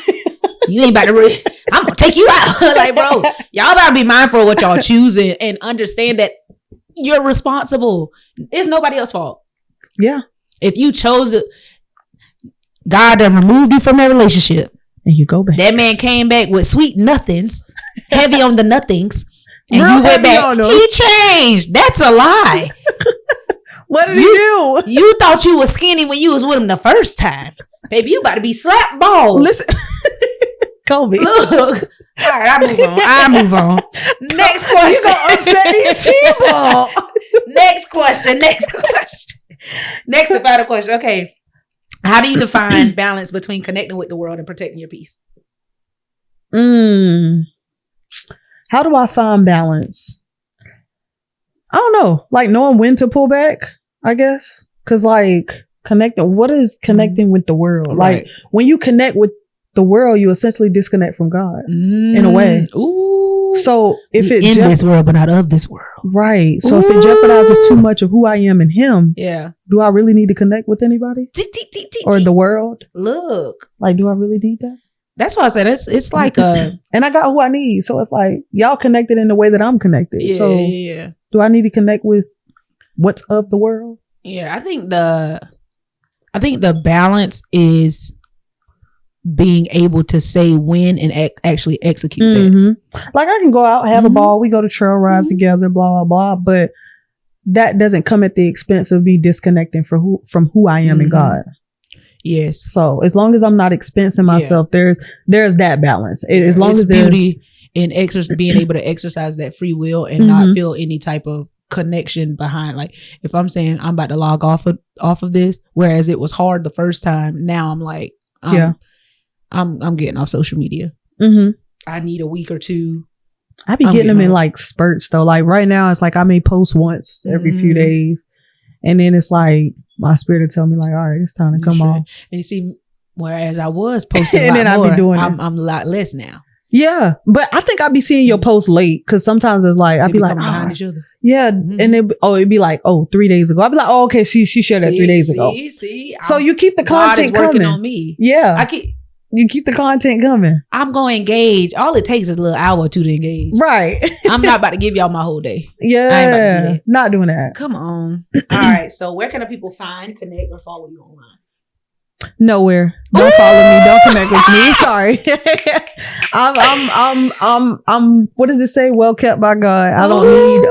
You ain't about to I'm going to take you out. Like, bro, y'all gotta be mindful of what y'all choosing and understand that you're responsible. It's nobody else's fault. Yeah. If you chose it, God done removed you from that relationship. And you go back. That man came back with sweet nothings, heavy on the nothings. And real you went back. He changed. That's a lie. What did he do? You thought you was skinny when you was with him the first time. Baby, you about to be slapped bald. Listen. Kobe. Look. All right, I move on. Next question. You gonna upset these people. Next question. Next and final question. Okay. How do you define balance between connecting with the world and protecting your peace? How do I find balance? I don't know. Like, knowing when to pull back, I guess. Because, like, what is connecting with the world? Right. Like, when you connect with the world, you essentially disconnect from God in a way. Ooh. So if it in this world, but not of this world. Right. So if it jeopardizes too much of who I am in him, do I really need to connect with anybody? Or the world? Look. Like, do I really need that? That's why I said it's like a... And I got who I need. So it's like, y'all connected in the way that I'm connected. So do I need to connect with what's of the world? Yeah, I think the balance is being able to say when and actually execute that. Like, I can go out, have a ball, we go to trail rides together, blah, blah, blah. But that doesn't come at the expense of me disconnecting from who I am in God. Yes. So as long as I'm not expensing myself, there's that balance. As long it's as there's beauty in being able to exercise that free will and not feel any type of connection behind, like, if I'm saying I'm about to log off of this, whereas it was hard the first time, now I'm like, I'm getting off social media. I need a week or two. I be getting them in like spurts though. Like right now, it's like I may post once every few days, and then it's like my spirit will tell me like, all right, it's time to come on. And you see, whereas I was posting and a lot then more, I be doing I'm a lot less now. Yeah, but I think I be seeing your posts late because sometimes it's like I be like behind each other. Yeah, and it'd be like 3 days ago. I'd be like, oh, okay, she shared that 3 days ago. So you keep the content God is working coming on me. Yeah, you keep the content coming. I'm going to engage. All it takes is a little hour or two to engage. Right. I'm not about to give y'all my whole day. Yeah, I ain't about to do that. Not doing that. Come on. All right. So where can the people find, connect, or follow you online? Nowhere. Don't follow me. Don't connect with me. Sorry. I'm what does it say? Well kept by God. I don't need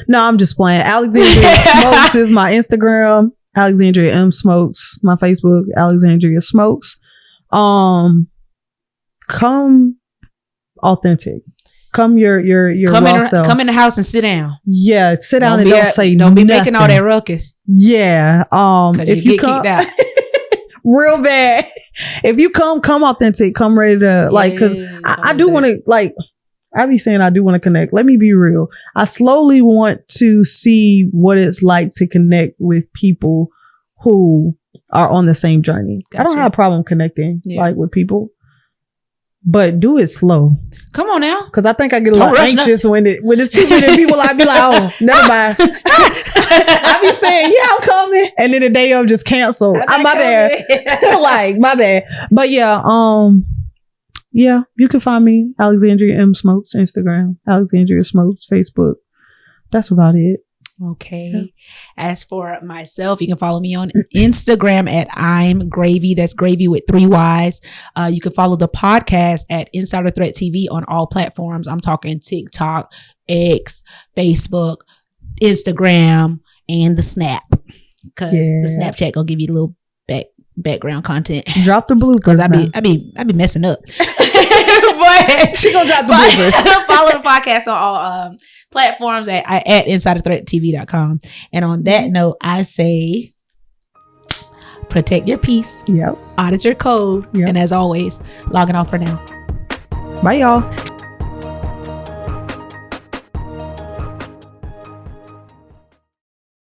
no, I'm just playing. Alexandria Smokes is my Instagram. Alexandria M Smokes, my Facebook, Alexandria Smokes. Come authentic. Come your raw self. Come in the house and sit down. Yeah, sit down and don't don't be nothing. making all that ruckus. Yeah. If you come kicked out. Real bad. If you come authentic, come ready to like, because I do want to like, I be saying I do want to connect. Let me be real. I slowly want to see what it's like to connect with people who are on the same journey. Gotcha. I don't have a problem connecting like with people, but do it slow. Come on now, because I think I get a little anxious when it's too many people. I be like, oh, never mind. I be saying, yeah, I'm coming, and then the day of just cancel. My bad. Like my bad. But yeah, yeah, you can find me Alexandria M Smokes Instagram, Alexandria Smokes Facebook. That's about it. Okay. Yeah. As for myself, you can follow me on Instagram at I'm Gravy. That's Gravy with 3 Y's. You can follow the podcast at Insider Threat TV on all platforms. I'm talking TikTok, X, Facebook, Instagram, and the Snap. Because the Snapchat gonna give you a little background content. Drop the bloopers. Because I be messing up. But she gonna drop the bloopers. Follow the podcast on all platforms at InsiderThreatTV.com. And on that note, I say protect your peace. Yep. Audit your code. Yep. And as always, logging off for now. Bye, y'all.